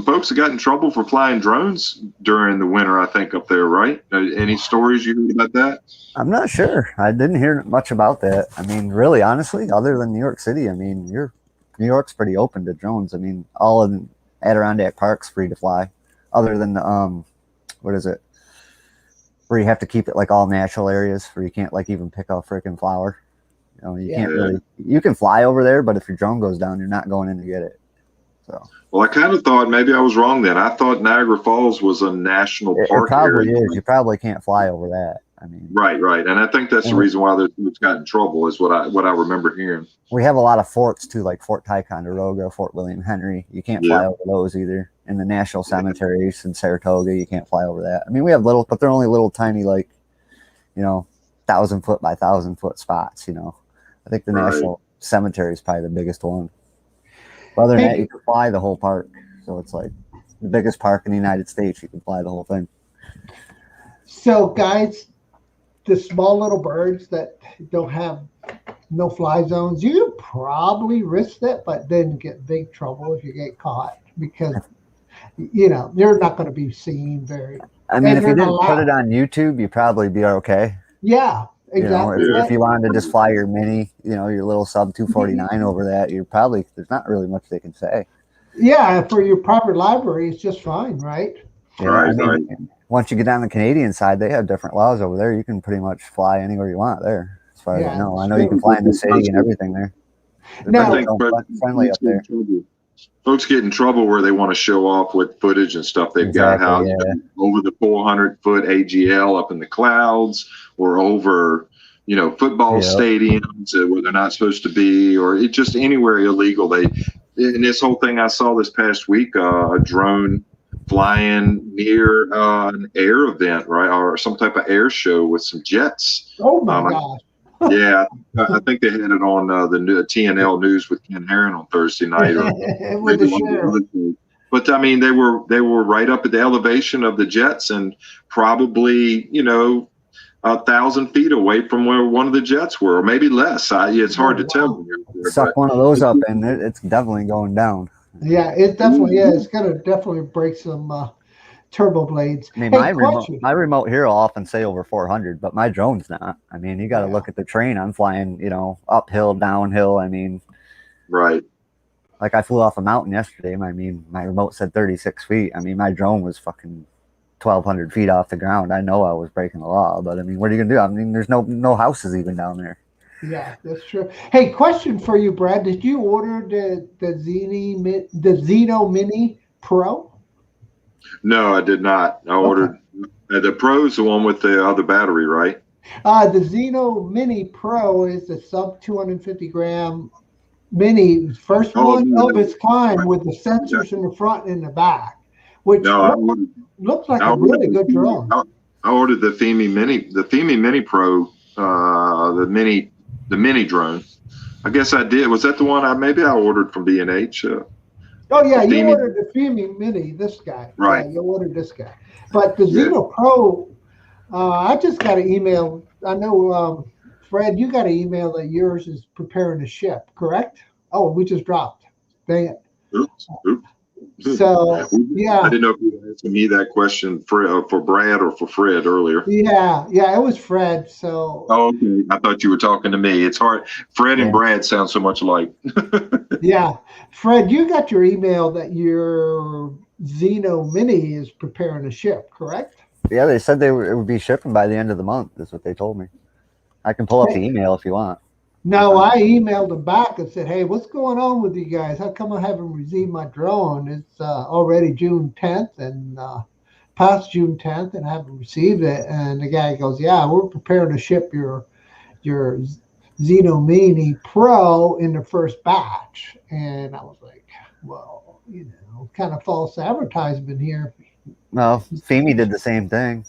folks that got in trouble for flying drones during the winter, I think, up there, right? Any stories you heard about that? I'm not sure. I didn't hear much about that. I mean, really, honestly, other than New York City, I mean, New York's pretty open to drones. I mean, all of Adirondack Park's free to fly, other than the, what is it? Where you have to keep it like all natural areas where you can't like even pick a freaking flower. You can't really, you can fly over there, but if your drone goes down, you're not going in to get it. So. Well, I kind of thought maybe I was wrong then. I thought Niagara Falls was a national park. It probably area. is. You probably can't fly over that. I mean, right. And I think that's the reason why it's got in trouble is what I remember hearing. We have a lot of forts too, like Fort Ticonderoga, Fort William Henry. You can't fly over those either. And the national cemeteries in Saratoga, you can't fly over that. I mean, we have little, but they're only little tiny, like, 1,000-foot by 1,000-foot spots. I think the national cemetery is probably the biggest one. But other than that, you can fly the whole park. So it's like the biggest park in the United States. You can fly the whole thing. So, guys, the small little birds that don't have no fly zones, you probably risk that, but then get big trouble if you get caught because they're not going to be seen very. I mean, if you didn't put it on YouTube, you'd probably be okay. Yeah, exactly. If you wanted to just fly your mini, your little sub 249 over that, there's not really much they can say. Yeah, for your proper library, it's just fine, right? Right. Once you get down the Canadian side, they have different laws over there. You can pretty much fly anywhere you want there, as far as I know. I know you can fly in the city and everything there. Now, I think friendly up there. Folks get in trouble where they want to show off with footage and stuff they've got over the 400-foot AGL up in the clouds or over, football stadiums where they're not supposed to be, or it just anywhere illegal. In this whole thing I saw this past week, a drone flying near an air event, right, or some type of air show with some jets. Oh my gosh! Yeah, I think they had it on the new TNL News with Ken Herron on Thursday night. Or With the sheriff. But I mean, they were right up at the elevation of the jets, and probably 1,000 feet away from where one of the jets were, or maybe less. It's hard to tell. Suck one of those up, and it's definitely going down. Yeah, it definitely is. It's gonna definitely break some turbo blades. I mean, my remote here will often say over 400, but my drone's not. I mean, you got to look at the terrain I'm flying. Uphill, downhill. I mean, right. Like I flew off a mountain yesterday. I mean, my remote said 36 feet. I mean, my drone was fucking 1,200 feet off the ground. I know I was breaking the law, but I mean, what are you gonna do? I mean, there's no houses even down there. Yeah, that's true. Hey, question for you, Brad. Did you order the Zeno Mini Pro? No, I did not. I ordered the Pro's, the one with the other battery, right? The Zeno Mini Pro is the sub 250 gram mini, first one of its kind with the sensors in the front and in the back, which looks like a really good drone. I ordered the FIMI Mini Pro, the mini drone. I guess I did. Was that the one I ordered from B&H? Oh yeah, you ordered the FIMI Mini. This guy, right? Yeah, you ordered this guy, but the Zeno Pro. I just got an email. I know, Fred, you got an email that yours is preparing to ship, correct? Oh, we just dropped. Dang it. Oops. So yeah, I didn't know if you were asking me that question for Brad or for Fred earlier. Yeah, it was Fred. So okay, I thought you were talking to me. It's hard. Fred and Brad sound so much alike. Yeah, Fred, you got your email that your Zeno Mini is preparing to ship, correct? Yeah, they said it would be shipping by the end of the month. That's what they told me. I can pull up the email if you want. No, I emailed them back and said, hey, what's going on with you guys? How come I haven't received my drone? It's already June 10th and past June 10th and I haven't received it. And the guy goes, yeah, we're preparing to ship your Zeno Mini Pro in the first batch. And I was like, well, kind of false advertisement here. Well, FIMI did the same thing.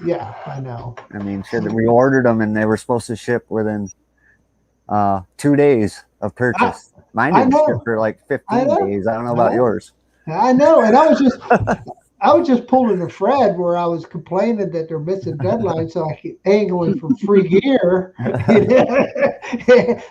Yeah, I know. I mean, we ordered them and they were supposed to ship within 2 days of purchase. Mine didn't ship for like 15 days. I don't know about yours. I know, and I was just pulling a Fred where I was complaining that they're missing deadlines, so I keep angling for free gear.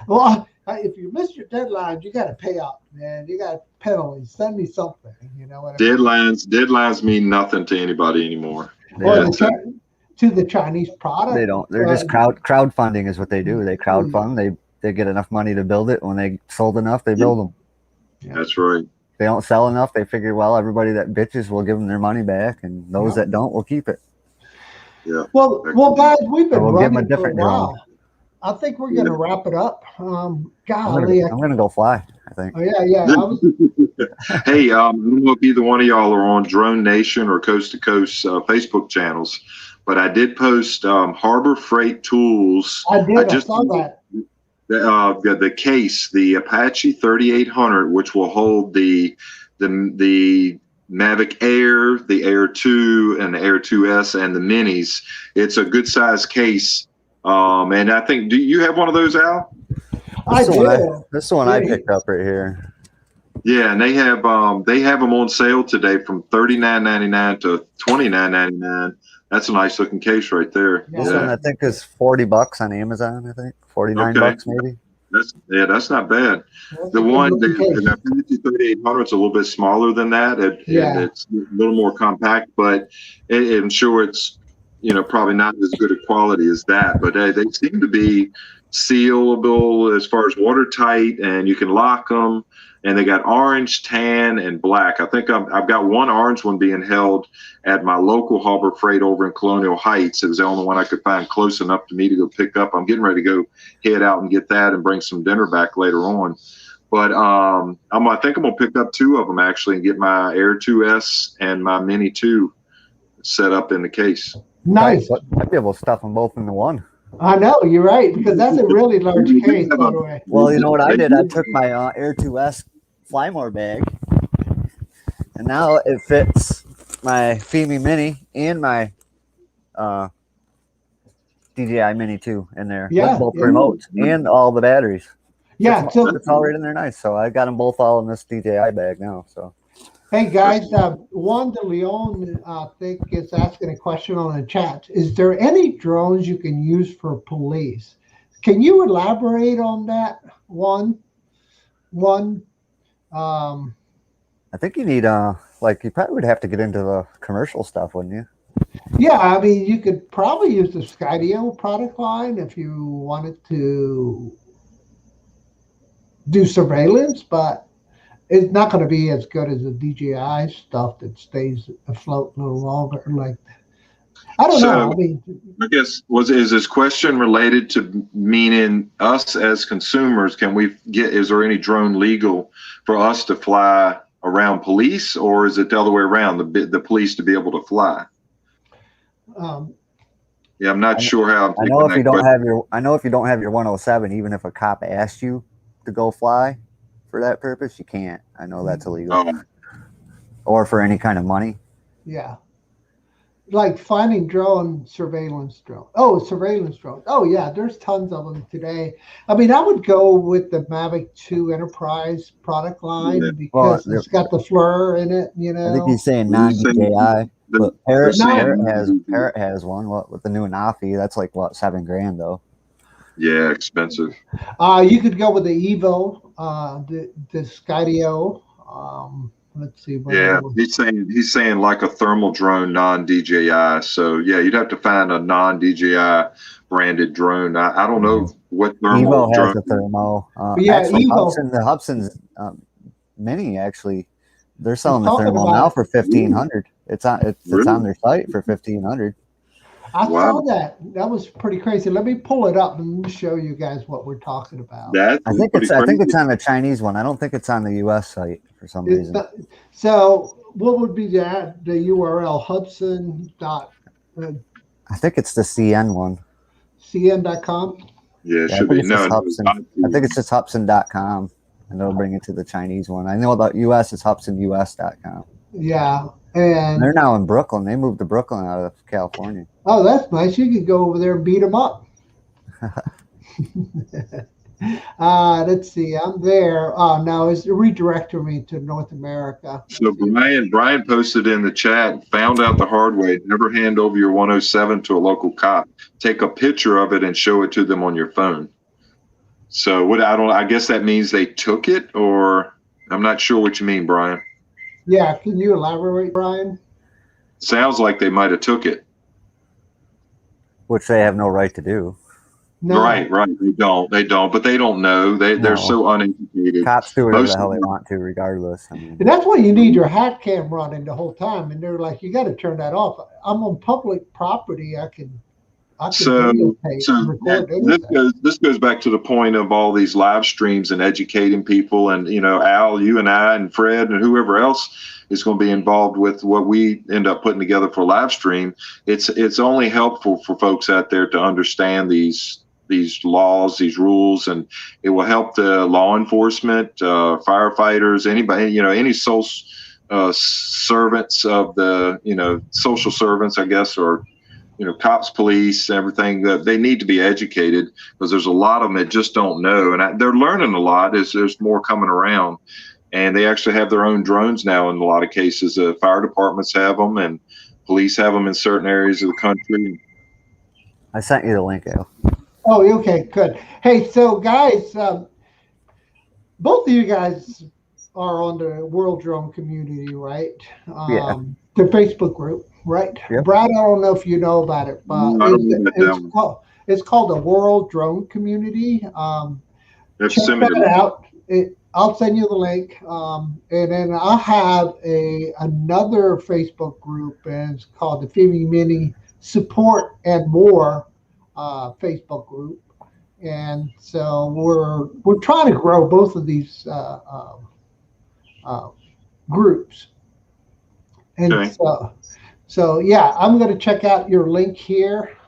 Well, if you miss your deadlines, you got to pay up, man. You got penalties. Send me something. You know what I mean? Deadlines mean nothing to anybody anymore. Well, to the Chinese product, they don't. They're just crowdfunding is what they do. They crowdfund. They get enough money to build it. When they sold enough, they build them. Yeah. That's right. If they don't sell enough, they figure, well, everybody that bitches will give them their money back, and those that don't will keep it. Yeah. Well, guys, we've been running give them a different for a while. drone. I think we're going to wrap it up. Golly, I'm going to go fly, I think. Oh, yeah. Hey, I don't know if either one of y'all are on Drone Nation or Coast to Coast Facebook channels, but I did post Harbor Freight Tools. I saw that. The case, the Apache 3800, which will hold the Mavic Air, the Air 2, and the Air 2S, and the Minis. It's a good size case. And I think, do you have one of those, Al? I do. This is the one I picked up right here. Yeah, and they have them on sale today from $39.99 to $29.99. That's a nice looking case right there. This one I think is $40 on Amazon. I think $49 maybe. That's not bad. The one the 3800 is a little bit smaller than that. It's a little more compact, but I'm sure it's probably not as good a quality as that. But they seem to be sealable as far as watertight, and you can lock them. And they got orange, tan, and black. I think I've got one orange one being held at my local Harbor Freight over in Colonial Heights. It was the only one I could find close enough to me to go pick up. I'm getting ready to go head out and get that and bring some dinner back later on. But I think I'm going to pick up two of them actually and get my Air 2S and my Mini 2 set up in the case. Nice. Might be able to stuff them both into one. I know, you're right, because that's a really large case, by the way. Well, you know what I did? I took my Air 2S Flymore bag, and now it fits my FIMI Mini and my DJI Mini 2 in there Yeah, with both yeah. remotes and all the batteries. Yeah, so It's all right in there nice. So I got them both all in this DJI bag now. So hey guys, Juan de Leon, I think, is asking a question on the chat. Is there any drones you can use for police? Can you elaborate on that, Juan? I think you need like you probably would have to get into the commercial stuff, wouldn't you? Yeah, I mean, you could probably use the Skydio product line if you wanted to do surveillance, but it's not going to be as good as the DJI stuff that stays afloat a little longer. Like, I don't know. I mean, I guess is this question related to meaning us as consumers? Can we get? Is there any drone legal for us to fly around police, or is it the other way around? The police to be able to fly? Yeah, I'm not sure how. I know if you don't have your. I know if you don't have your 107, even if a cop asked you to go fly for that purpose, you can't. I know that's illegal. Or for any kind of money. Yeah. Like finding surveillance drone. Oh, surveillance drone. Oh yeah, there's tons of them today. I mean, I would go with the Mavic 2 Enterprise product line because it's got the FLIR in it. You know. I think he's saying non-DJI. But Parrot has one. What with the new Anafi? That's like what, $7,000 though. Yeah, expensive. You could go with the Evo, the Skydio. Let's see. Yeah, he's saying like a thermal drone, non-DJI. So yeah, you'd have to find a non-DJI branded drone. I don't know what thermal Evo drone. has a thermal. Yeah, actually, Evo. the Hubson's Mini actually, they're selling the thermal now for $1,500. It's on their site for $1,500. I saw that. That was pretty crazy. Let me pull it up and show you guys what we're talking about. I think it's on the Chinese one. I don't think it's on the US site for some reason. So what would be the URL? Hudson dot. I think it's the CN one. CN.com. Yeah, it should be. No, I think it's just Hubson.com, and they'll bring it to the Chinese one. I know about US, it's HubsonUS.com. Yeah. And they're now in Brooklyn. They moved to Brooklyn out of California. Oh, that's nice. You could go over there and beat them up. Let's see. I'm there. Oh, no, it's redirecting me to North America. So Brian posted in the chat, found out the hard way. Never hand over your 107 to a local cop. Take a picture of it and show it to them on your phone. So I guess that means they took it, or I'm not sure what you mean, Brian. Yeah, can you elaborate, Brian? Sounds like they might have took it. Which they have no right to do. No. Right. They don't, but they don't know. They're so uneducated. Cops do whatever the hell they want to, regardless. I mean, and that's why you need your hat cam running the whole time. And they're like, you got to turn that off. I'm on public property. I can record this goes back to the point of all these live streams and educating people. And, Al, you and I and Fred and whoever else is going to be involved with what we end up putting together for live stream. It's only helpful for folks out there to understand these laws, these rules, and it will help the law enforcement, firefighters, anybody, any servants of the, social servants, I guess, or cops, police, everything. That they need to be educated, because there's a lot of them that just don't know, and they're learning a lot as there's more coming around. And they actually have their own drones now in a lot of cases. Fire departments have them, and police have them in certain areas of the country. I sent you the link, Al. Oh, okay, good. Hey, so guys, both of you guys are on the World Drone Community, right? Yeah. The Facebook group, right? Yep. Brad, I don't know if you know about it, but it's called the World Drone Community. Check that out. I'll send you the link, and then I have another Facebook group, and it's called the FIMI Mini Support and More Facebook group, and so we're trying to grow both of these groups, and okay. so yeah, I'm going to check out your link here.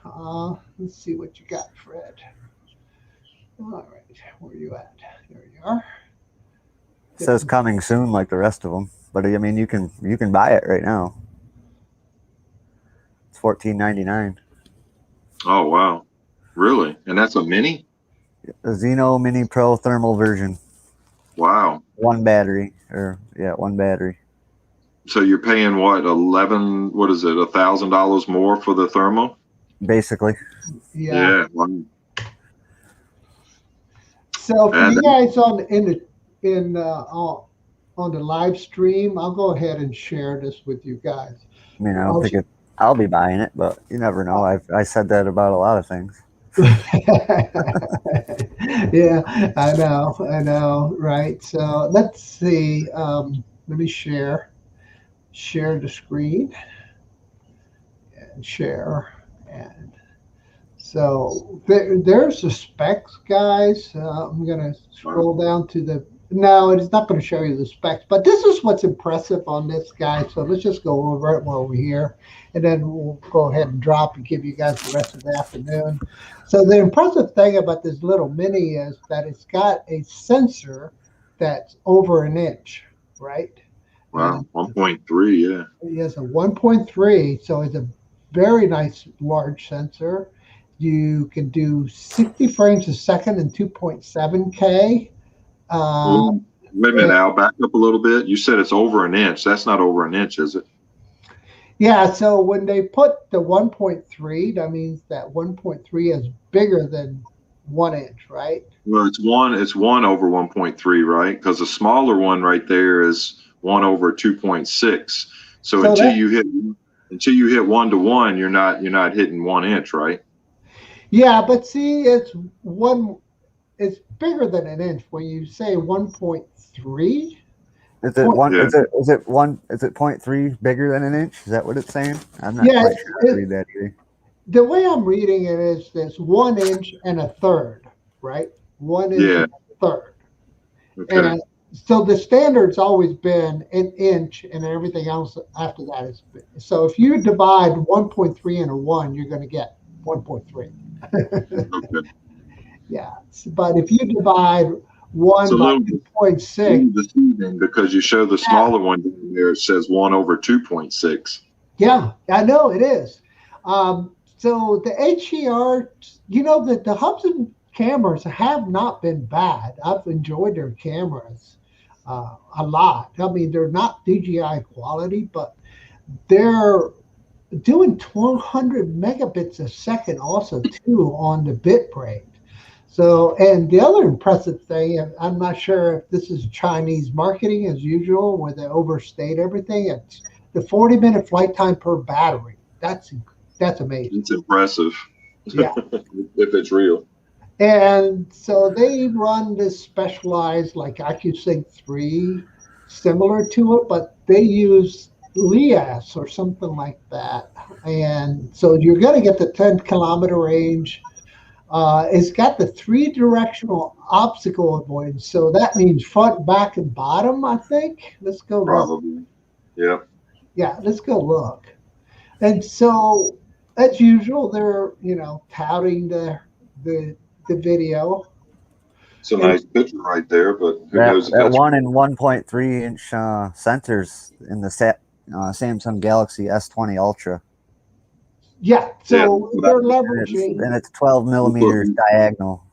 Let's see what you got, Fred. All right, where are you at? There you are. It says coming soon, like the rest of them. But I mean, you can buy it right now. It's $14.99. Oh wow! Really? And that's a mini? The Xeno Mini Pro thermal version. Wow. One battery. One battery. So you're paying what, $1,000 more for the thermal? Basically. Yeah. Wow. So for you guys on the live stream, I'll go ahead and share this with you guys. I mean, I don't think I'll be buying it, but you never know. I said that about a lot of things. Yeah, I know, right? So let's see. Let me share the screen and share. And so there's the specs, guys. I'm gonna scroll down to the. No, it's not going to show you the specs, but this is what's impressive on this guy. So let's just go over it while we're here, and then we'll go ahead and drop and give you guys the rest of the afternoon. So the impressive thing about this little mini is that it's got a sensor that's over an inch, right? Wow, 1.3, yeah. It has a 1.3, so it's a very nice large sensor. You can do 60 frames a second and 2.7K. Wait a minute, Al, back up a little bit. You said it's over an inch. That's not over an inch, is it? Yeah, so when they put the 1.3, that means that 1.3 is bigger than 1 inch, right? Well, it's one over 1.3, right? Because the smaller one right there is 1 over 2.6. So until you hit 1-to-1, you're not hitting 1 inch, right? Yeah, but see, it's bigger than an inch when you say 1.3. Is it one? Yeah. Is it 0.3 bigger than an inch? Is that what it's saying? I'm not quite sure to read that either. The way I'm reading it is this 1 inch and a third, right? 1 inch and a third. Okay. And so the standard's always been an inch, and everything else after that is. So if you divide 1.3 into 1, you're going to get 1.3. Okay. Yeah, but if you divide 1 by 2.6, deceiving because you show the smaller one down there. It says 1 over 2.6. Yeah, I know it is. So the HDR, the Hubsan cameras have not been bad. I've enjoyed their cameras a lot. I mean, they're not DJI quality, but they're doing 1,200 megabits a second also too on the bit rate. So, and the other impressive thing, and I'm not sure if this is Chinese marketing as usual, where they overstate everything. It's the 40-minute flight time per battery. That's amazing. It's impressive. Yeah. If it's real. And so they run this specialized like IQ-Sync 3, similar to it, but they use LIAS or something like that. And so you're going to get the 10-kilometer range. It's got the 3-directional obstacle avoidance, so that means front, back, and bottom. I think. Let's go. Probably. Yeah. Yeah. Let's go look. And so, as usual, they're touting the video. It's a nice picture right there, but who knows? That 1 and 1.3 inch sensors in the Samsung Galaxy S20 Ultra. Yeah, so they're leveraging, and it's 12 millimeters diagonal.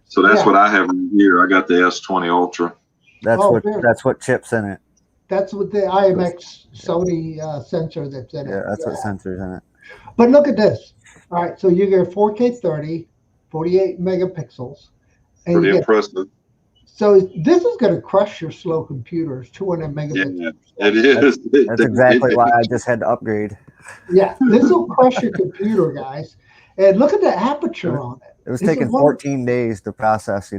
So that's what I have here. I got the S20 Ultra. That's what chips in it. That's what the IMX Sony sensor that's in it. Yeah, that's what sensor's in it. But look at this. All right, so you get 4K 30, 48 megapixels. And pretty impressive. So this is going to crush your slow computers, 200 megabits. Yeah, it is. That's exactly why I just had to upgrade. Yeah, this will crush your computer, guys. And look at the aperture on it. It was taking 14 days to process,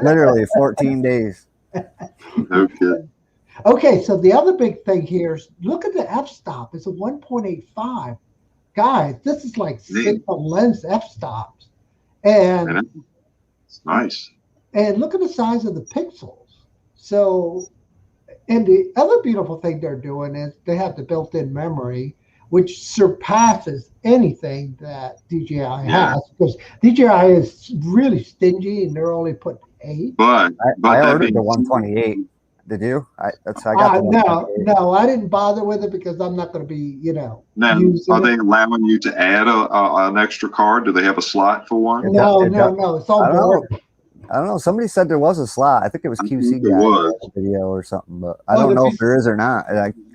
Literally 14 days. Okay. Okay, so the other big thing here is look at the f-stop. It's a 1.85. Guys, this is like single lens f-stops. And it's nice. And look at the size of the pixels. So, and the other beautiful thing they're doing is they have the built-in memory, which surpasses anything that DJI has, because DJI is really stingy and they're only putting 8. But I ordered the 128. Did you? I got the no, I didn't bother with it because I'm not going to be, Now, are they allowing you to add an extra card? Do they have a slot for one? No. It's all board. I don't know. Somebody said there was a slot. I think it was QC guy video or something, but I don't know if there is or not.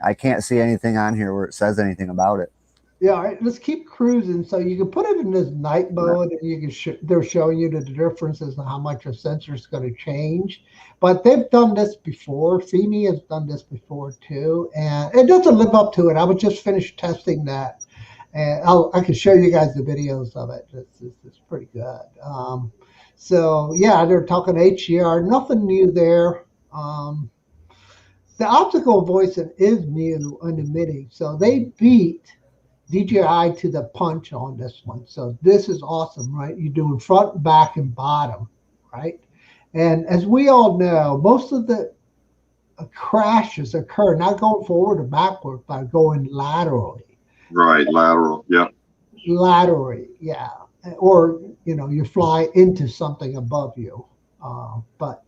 I can't see anything on here where it says anything about it. Yeah, all right, let's keep cruising. So you can put it in this night mode, and you can they're showing you the differences and how much your sensor is going to change. But they've done this before. FEMI has done this before too, and it doesn't live up to it. I was just finished testing that, and I can show you guys the videos of it. It's pretty good. So yeah, they're talking HDR. Nothing new there. The optical avoidance is new on the Mini, so they beat DJI to the punch on this one. So this is awesome, right? You're doing front, back, and bottom, right? And as we all know, most of the crashes occur not going forward or backward, but going laterally. Right, lateral, yeah. Laterally, yeah. Or, you fly into something above you. But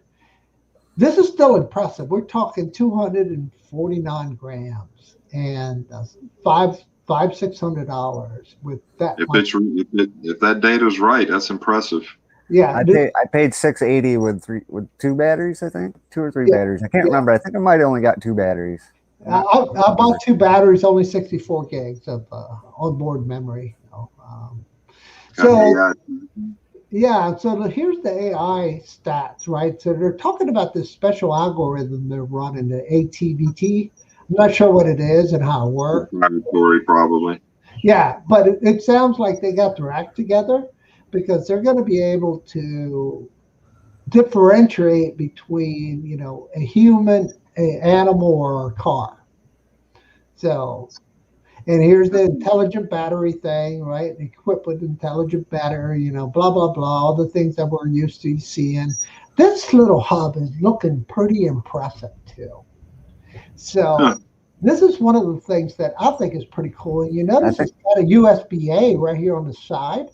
this is still impressive. We're talking 249 grams and $600 with that. If that data's right, that's impressive. Yeah, I paid $680 with 2 batteries. I think 2 or 3 batteries. I can't remember. I think I might have only got 2 batteries. I bought 2 batteries, only 64 gigs of onboard memory. So here's the AI stats, right? So they're talking about this special algorithm they're running, the ATVT. I'm not sure what it is and how it works. Laboratory, probably. Yeah, but it sounds like they got their act together because they're going to be able to differentiate between, a human, an animal, or a car. So, and here's the intelligent battery thing, right? Equipped with intelligent battery, blah, blah, blah, all the things that we're used to seeing. This little hub is looking pretty impressive too. So this is one of the things that I think is pretty cool. You notice it's got a USB-A right here on the side.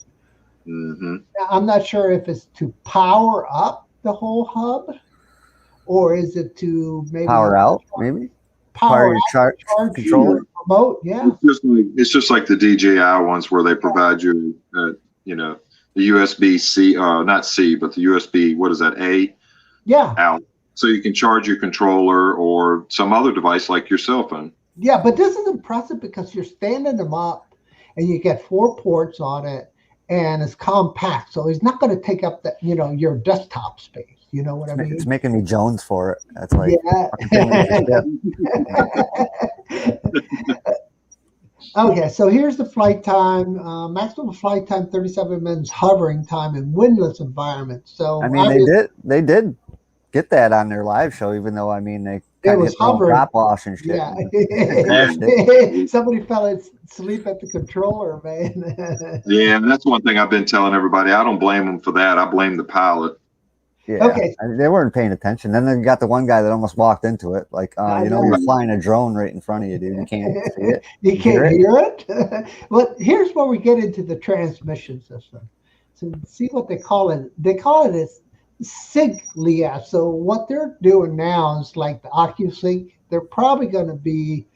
Mm-hmm. Now, I'm not sure if it's to power up the whole hub or is it to maybe power out, maybe power your charge controller remote. Yeah, it's just like the DJI ones where they provide you, the USB-C, not C, but the USB. What is that? A. Yeah. Out. So you can charge your controller or some other device like your cell phone. Yeah, but this is impressive because you're standing them up and you get 4 ports on it and it's compact. So it's not going to take up that, your desktop space. You know what I mean? It's making me Jones for it. That's like, Okay, so here's the flight time. Maximum flight time, 37 minutes hovering time in windless environments. So they did get that on their live show, even though they it was hovering, drop offs and shit. Yeah, somebody fell asleep at the controller, man. Yeah, and that's one thing I've been telling everybody. I don't blame them for that. I blame the pilot. Yeah, okay. They weren't paying attention. Then they got the one guy that almost walked into it. Like, you're flying a drone right in front of you, dude. You can't see it. You can't hear it. Well, here's where we get into the transmission system. So see what they call it. They call it a SYNC. So what they're doing now is like the OcuSync. They're probably going to be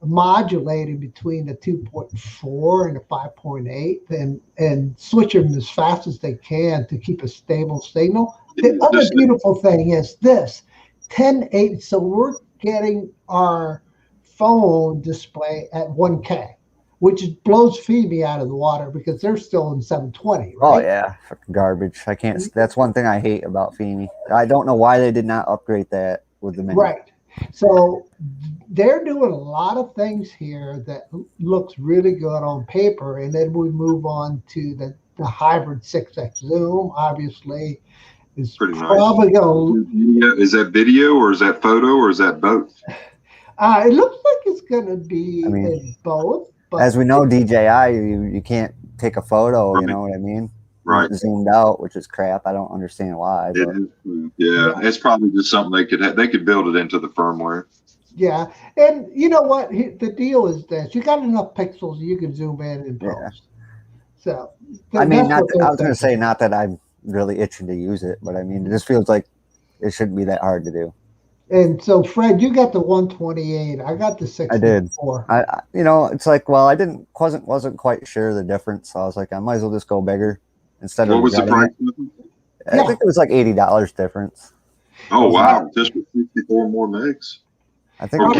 modulating between the 2.4 and the 5.8 and switching as fast as they can to keep a stable signal. The other beautiful thing is this 1080. So we're getting our phone display at 1K, which blows FEMI out of the water because they're still in 720. Right? Oh yeah, fucking garbage. I can't. That's one thing I hate about FEMI. I don't know why they did not upgrade that with the Mini. Right. So they're doing a lot of things here that looks really good on paper, and then we move on to the hybrid 6X zoom. Obviously, is probably going to. Is that video or is that photo or is that both? It looks like it's going to be both. But as we know, DJI, you can't take a photo. Right. You know what I mean? Right. Zoomed out, which is crap. I don't understand why. It's probably just something they could build it into the firmware. Yeah, and you know what? The deal is this: you got enough pixels, you can zoom in and post. Yeah. So I was going to say, not that I'm really itching to use it, but it just feels like it shouldn't be that hard to do. And so, Fred, you got the 128. I got the 64. I did. You know, it's like, well, I wasn't quite sure the difference. So I was like, I might as well just go bigger instead of. What was the price? I think it was like $80 difference. Oh wow! Just for 64 more megs. I think it was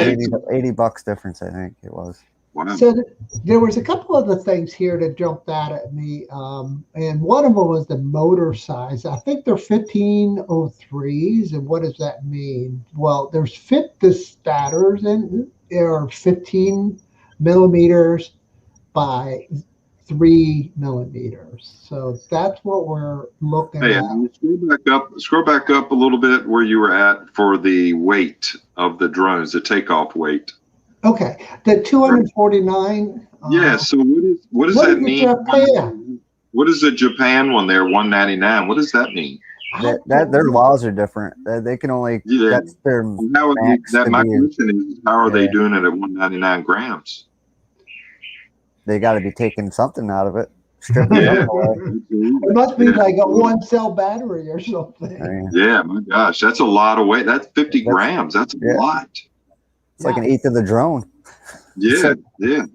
$80 difference. I think it was. Wow. So there was a couple other things here that jumped out at me, and one of them was the motor size. I think they're 1503s, and what does that mean? Well, there's the stators, and they are 15 millimeters by 3 millimeters. So that's what we're looking at. Scroll back up a little bit where you were at for the weight of the drones, the takeoff weight. Okay, the 249. Yeah. So what does that mean? Japan? What is the Japan one there? 199. What does that mean? That their laws are different. They can only. That's their max. My question is, how are they doing it at 199 grams? They got to be taking something out of it. It must be like a 1-cell battery or something. Yeah, my gosh, that's a lot of weight. That's 50 grams. That's a lot. It's like an eighth of the drone. Yeah, yeah.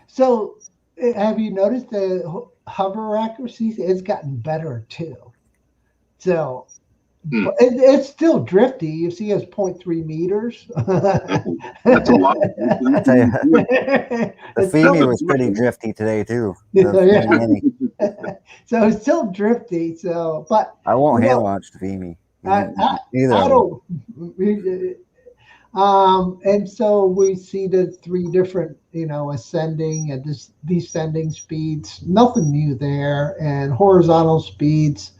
So, have you noticed the hover accuracy? It's gotten better too. So, it's still drifty. You see, it's 0.3 meters. That's a lot. I tell you, the Femi was pretty drifty today too. So it's still drifty. So, but I won't hand launch the Femi. I don't. And so we see the 3 different, ascending and descending speeds. Nothing new there, and horizontal speeds.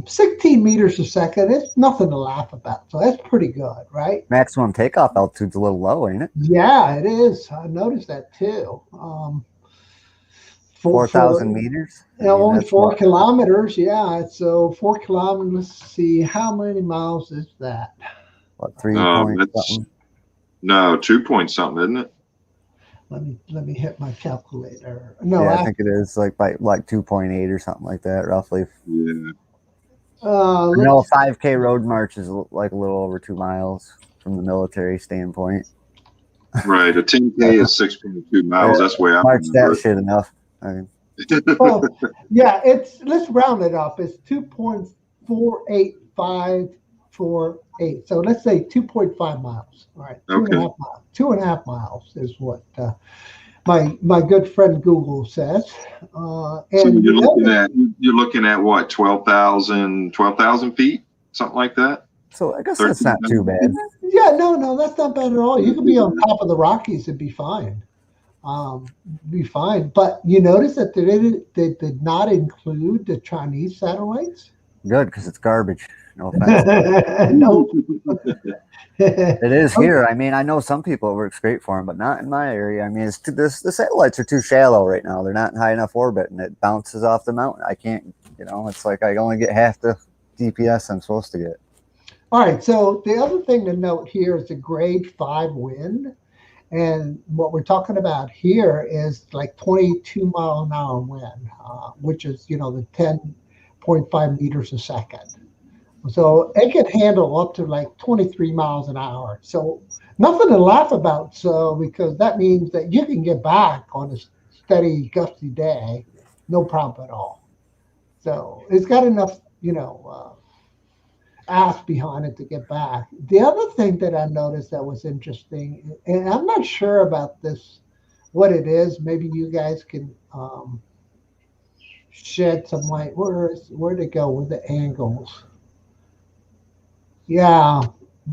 16 meters a second. It's nothing to laugh about. So that's pretty good, right? Maximum takeoff altitude's a little low, ain't it? Yeah, it is. I noticed that too. 4,000 meters? Only 4 kilometers. Yeah. So 4 kilometers. Let's see. How many miles is that? What, 3 point something? No, 2 point something, isn't it? Let me hit my calculator. No, yeah, I think it is like 2.8 or something like that, roughly. Yeah. A 5K road march is like a little over 2 miles from the military standpoint. Right, a 10K is 6.2 miles. That's where I march that shit enough. Well, yeah, let's round it up. It's 2.48548. So let's say 2.5 miles. All right, 2.5 miles. 2.5 miles is what my good friend Google says. So you're looking at what, 12,000 feet, something like that. So I guess that's not too bad. Yeah, no, that's not bad at all. You could be on top of the Rockies and be fine. Be fine. But you notice that they did not include the Chinese satellites. Good, because it's garbage. No offense. No. It is here. I mean, I know some people it works great for them, but not in my area. I mean, the satellites are too shallow right now. They're not in high enough orbit, and it bounces off the mountain. I can't, it's like I only get half the DPS I'm supposed to get. All right. So the other thing to note here is the grade 5 wind. And what we're talking about here is like 22 mile an hour wind, which is, the 10.5 meters a second. So it can handle up to like 23 miles an hour. So nothing to laugh about. So because that means that you can get back on a steady, gusty day, no problem at all. So it's got enough, ass behind it to get back. The other thing that I noticed that was interesting, and I'm not sure about this, what it is. Maybe you guys can shed some light. Where'd it go with the angles? Yeah,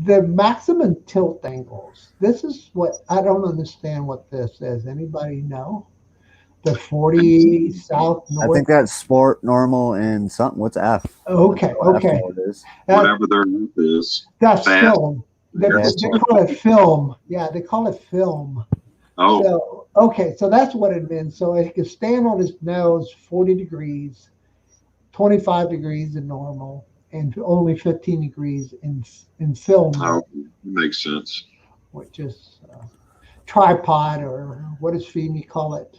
the maximum tilt angles. This is what I don't understand what this is. Anybody know? The 40 south north. I think that's sport, normal, and something. What's F? Okay. Whatever their F is. That's fast. Film. They call it film. Yeah, they call it film. Oh. So, so that's what it means. So it can stand on his nose 40 degrees, 25 degrees in normal, and only 15 degrees in film. Oh, makes sense. Which is tripod, or what does Femi call it?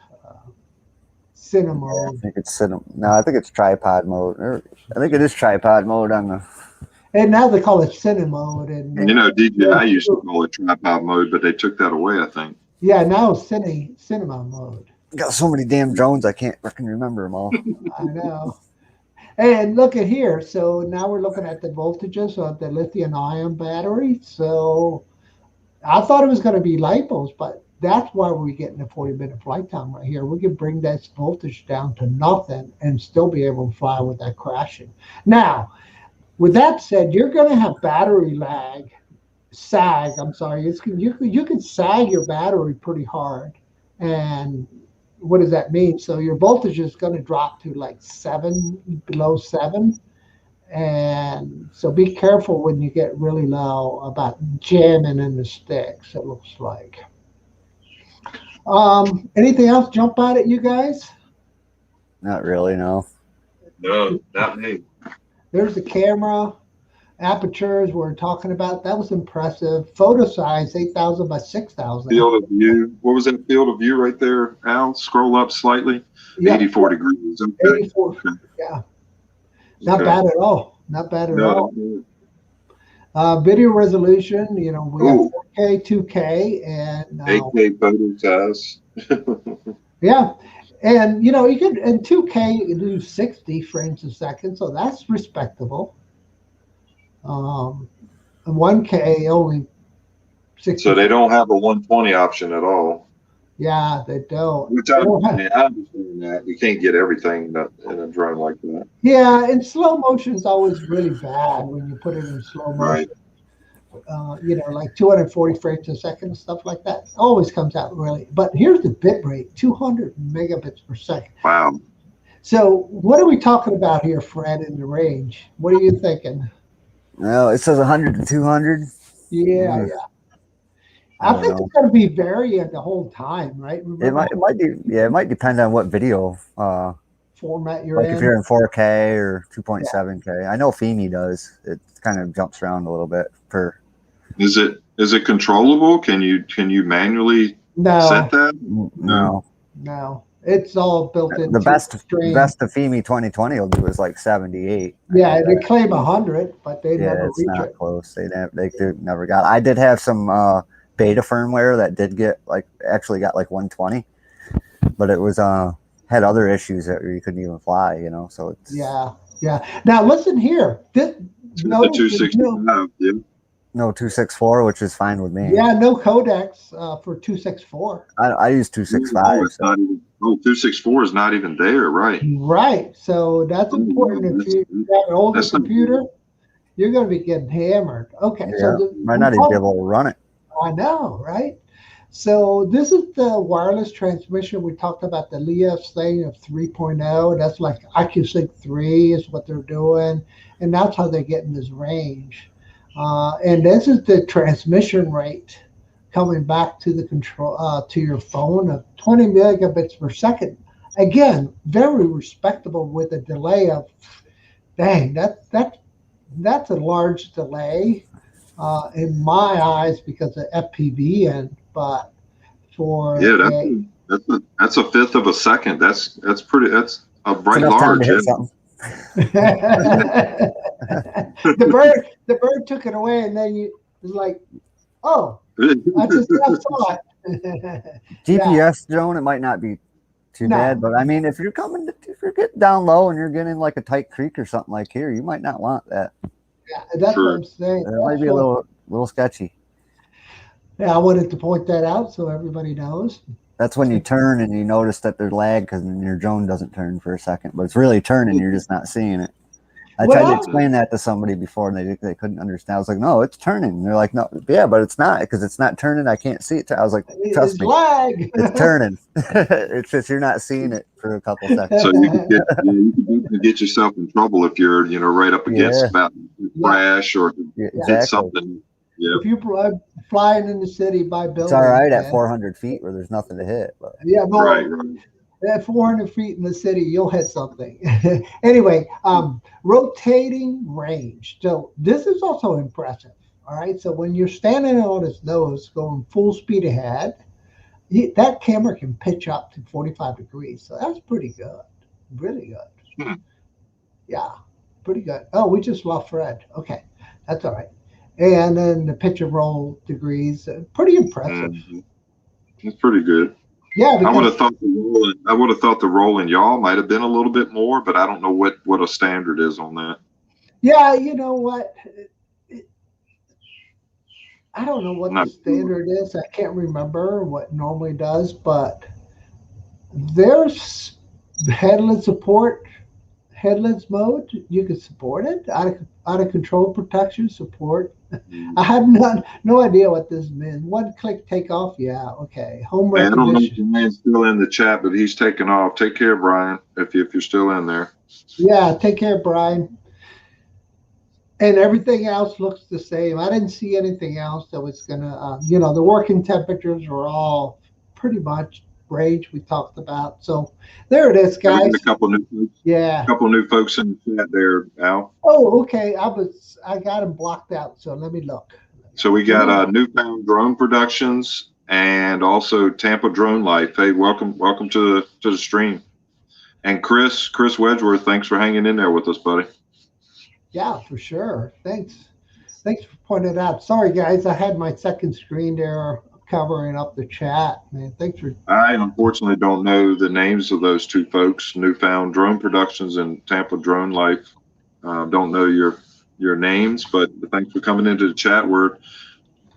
Cinema. I think it's cinema. No, I think it's tripod mode. I think it is tripod mode on the. And now they call it cine mode. And DJI used to call it tripod mode, but they took that away, I think. Yeah, now it's cinema mode. Got so many damn drones, I can't freaking remember them all. I know. And look at here. So now we're looking at the voltages of the lithium-ion battery. So I thought it was going to be LiPos, but that's why we're getting a 40-minute flight time right here. We can bring that voltage down to nothing and still be able to fly without crashing. Now, with that said, you're going to have battery sag. I'm sorry. You can sag your battery pretty hard. And what does that mean? So your voltage is going to drop to like 7, below 7. And so be careful when you get really low about jamming in the sticks, it looks like. Anything else jump out at you guys? Not really, no. No, not me. There's the camera. Apertures we're talking about. That was impressive. Photo size, 8,000 by 6,000. Field of view. What was that field of view right there, Al? Scroll up slightly. Yeah. 84 degrees. Okay. 84. Okay. Yeah. Not bad at all. Not bad at all. Video resolution, we have 4K, 2K, and 8K photo size. Yeah. And, you could, in 2K, you can do 60 frames a second, so that's respectable. 1K only 60. So they don't have a 120 option at all. Yeah, they don't. Which I understand that. You can't get everything in a drone like that. Yeah, and slow motion is always really bad when you put it in slow motion. Right. Like 240 frames a second and stuff like that. Always comes out really. But here's the bit rate, 200 megabits per second. Wow. So what are we talking about here, Fred, in the range? What are you thinking? No, it says 100 to 200. Yeah. I think it's going to be varying the whole time, right? It might depend on what video format you're in. If you're in 4K or 2.7K. I know FIMI does. It kind of jumps around a little bit per. Is it controllable? Can you manually set that? No. It's all built in. The best of FIMI 2020 will do is like 78. Yeah, they claim 100, but they never reach it. It's not close. They never got. I did have some beta firmware that did get actually got like 120, but it was had other issues that you couldn't even fly. So it's yeah. Now listen here. The 265. No 264, which is fine with me. Yeah, no codecs for 264. I use 265. 264 is not even there, right? Right. So that's important. If you have an older computer, you're going to be getting hammered. Okay. Yeah, so might not even be able to run it. I know, right? So this is the wireless transmission. We talked about the Leos thing of 3.0. That's like IQ-Sync 3 is what they're doing. And that's how they're getting this range. And this is the transmission rate coming back to the control to your phone of 20 megabits per second. Again, very respectable with a delay of, dang, that's a large delay in my eyes because of FPV but for that's a fifth of a second. That's a bright large. The bird took it away, and then you was like, oh, I just saw it. GPS drone, it might not be too bad, but I mean, if you're getting down low and you're getting like a tight creek or something like here, you might not want that. Yeah, that's what I'm saying. It might be a little sketchy. Yeah, I wanted to point that out so everybody knows. That's when you turn and you notice that there's lag because your drone doesn't turn for a second, but it's really turning. You're just not seeing it. I tried to explain that to somebody before, and they couldn't understand. I was like, "No, it's turning." And they're like, "No, yeah, but it's not because it's not turning. I can't see it." I was like, "Trust me, lag. It's turning. It's just you're not seeing it for a couple seconds." So you can get yourself in trouble if you're right up against about a crash or hit something. Yeah. If you're flying in the city by building, it's all right at 400 feet where there's nothing to hit. But. Yeah, right. At 400 feet in the city, you'll hit something. Anyway, rotating range. So this is also impressive. All right. So when you're standing on its nose, going full speed ahead, that camera can pitch up to 45 degrees. So that's pretty good. Really good. Yeah. pretty good. Oh, we just lost Fred. Okay, that's all right. And then the pitch and roll degrees, pretty impressive. It's pretty good. Yeah, I would have thought the roll in y'all might have been a little bit more, but I don't know what a standard is on that. Yeah, you know what? I don't know what the standard is. I can't remember what it normally does, but there's headless mode. You can support it. Out of control protection support. I have no idea what this means. One click take off. Yeah, okay. Home recognition. I don't know if Brian's still in the chat, but he's taking off. Take care, Brian, if you're still in there. Yeah, take care, Brian. And everything else looks the same. I didn't see anything else that was gonna, the working temperatures were all pretty much range we talked about. So there it is, guys. A couple new folks. Yeah. A couple new folks in the chat there, Al. Oh, okay. I got them blocked out. So let me look. So we got Newfound Drone Productions and also Tampa Drone Life. Hey, welcome to the stream. And Chris Wedgeworth, thanks for hanging in there with us, buddy. Yeah, for sure. Thanks for pointing it out. Sorry, guys. I had my second screen there covering up the chat. Man, thanks for. I unfortunately don't know the names of those two folks, Newfound Drone Productions and Tampa Drone Life. Don't know your names, but thanks for coming into the chat. We're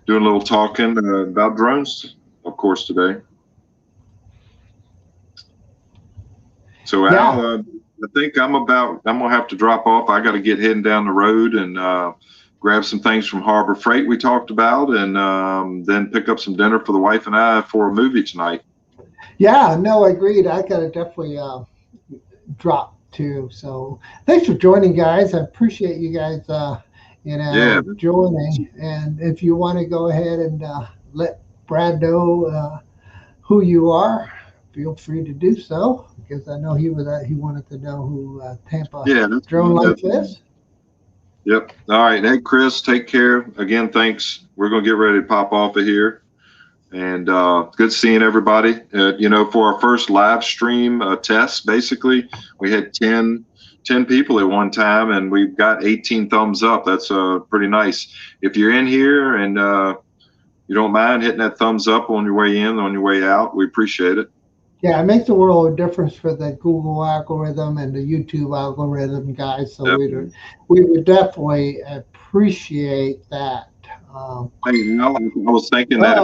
doing a little talking about drones, of course, today. So Al, I think I'm gonna have to drop off. I got to get heading down the road and grab some things from Harbor Freight we talked about, and then pick up some dinner for the wife and I for a movie tonight. Yeah, no, agreed. I got to definitely drop too. So thanks for joining, guys. I appreciate you guys, joining. And if you want to go ahead and let Brad know who you are, feel free to do so, because I know he wanted to know who Tampa Drone Life is. Yep. All right. Hey, Chris, take care. Again, thanks. We're going to get ready to pop off of here. And good seeing everybody. For our first live stream test, basically, we had 10 people at one time, and we've got 18 thumbs up. That's pretty nice. If you're in here and you don't mind hitting that thumbs up on your way in, on your way out, we appreciate it. Yeah, it makes a world of difference for the Google algorithm and the YouTube algorithm, guys. So we would definitely appreciate that. Hey, I was thinking that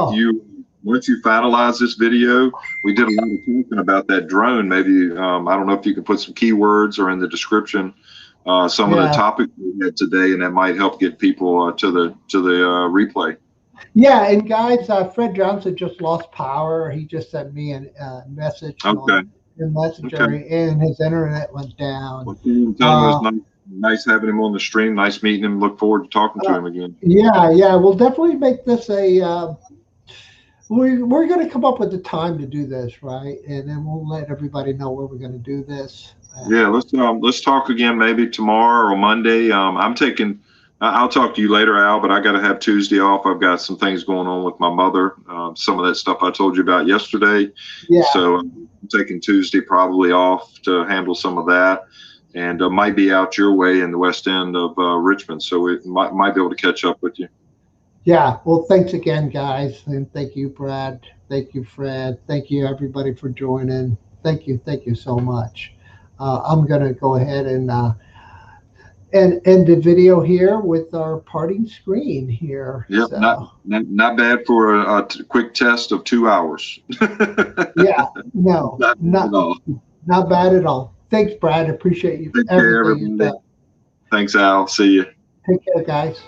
once you finalize this video, we did a lot of talking about that drone. Maybe I don't know if you can put some keywords or in the description some of the topics we had today, and that might help get people to the replay. Yeah, and guys, Fred Johnson just lost power. He just sent me a message in Messenger, and his internet went down. Well, it was nice having him on the stream. Nice meeting him. Look forward to talking to him again. Yeah, we'll definitely make this a. We're going to come up with the time to do this, right? And then we'll let everybody know where we're going to do this. Let's talk again maybe tomorrow or Monday. I'll talk to you later, Al, but I got to have Tuesday off. I've got some things going on with my mother. Some of that stuff I told you about yesterday. Yeah. So I'm taking Tuesday probably off to handle some of that, and might be out your way in the west end of Richmond. So we might be able to catch up with you. Yeah. Well, thanks again, guys. And thank you, Brad. Thank you, Fred. Thank you, everybody, for joining. Thank you so much. I'm going to go ahead and end the video here with our parting screen here. Yep, so. not bad for a quick test of 2 hours. Yeah, no, not bad at all. Thanks, Brad. Appreciate you. Take care, everybody. Thanks, Al. See you. Take care, guys.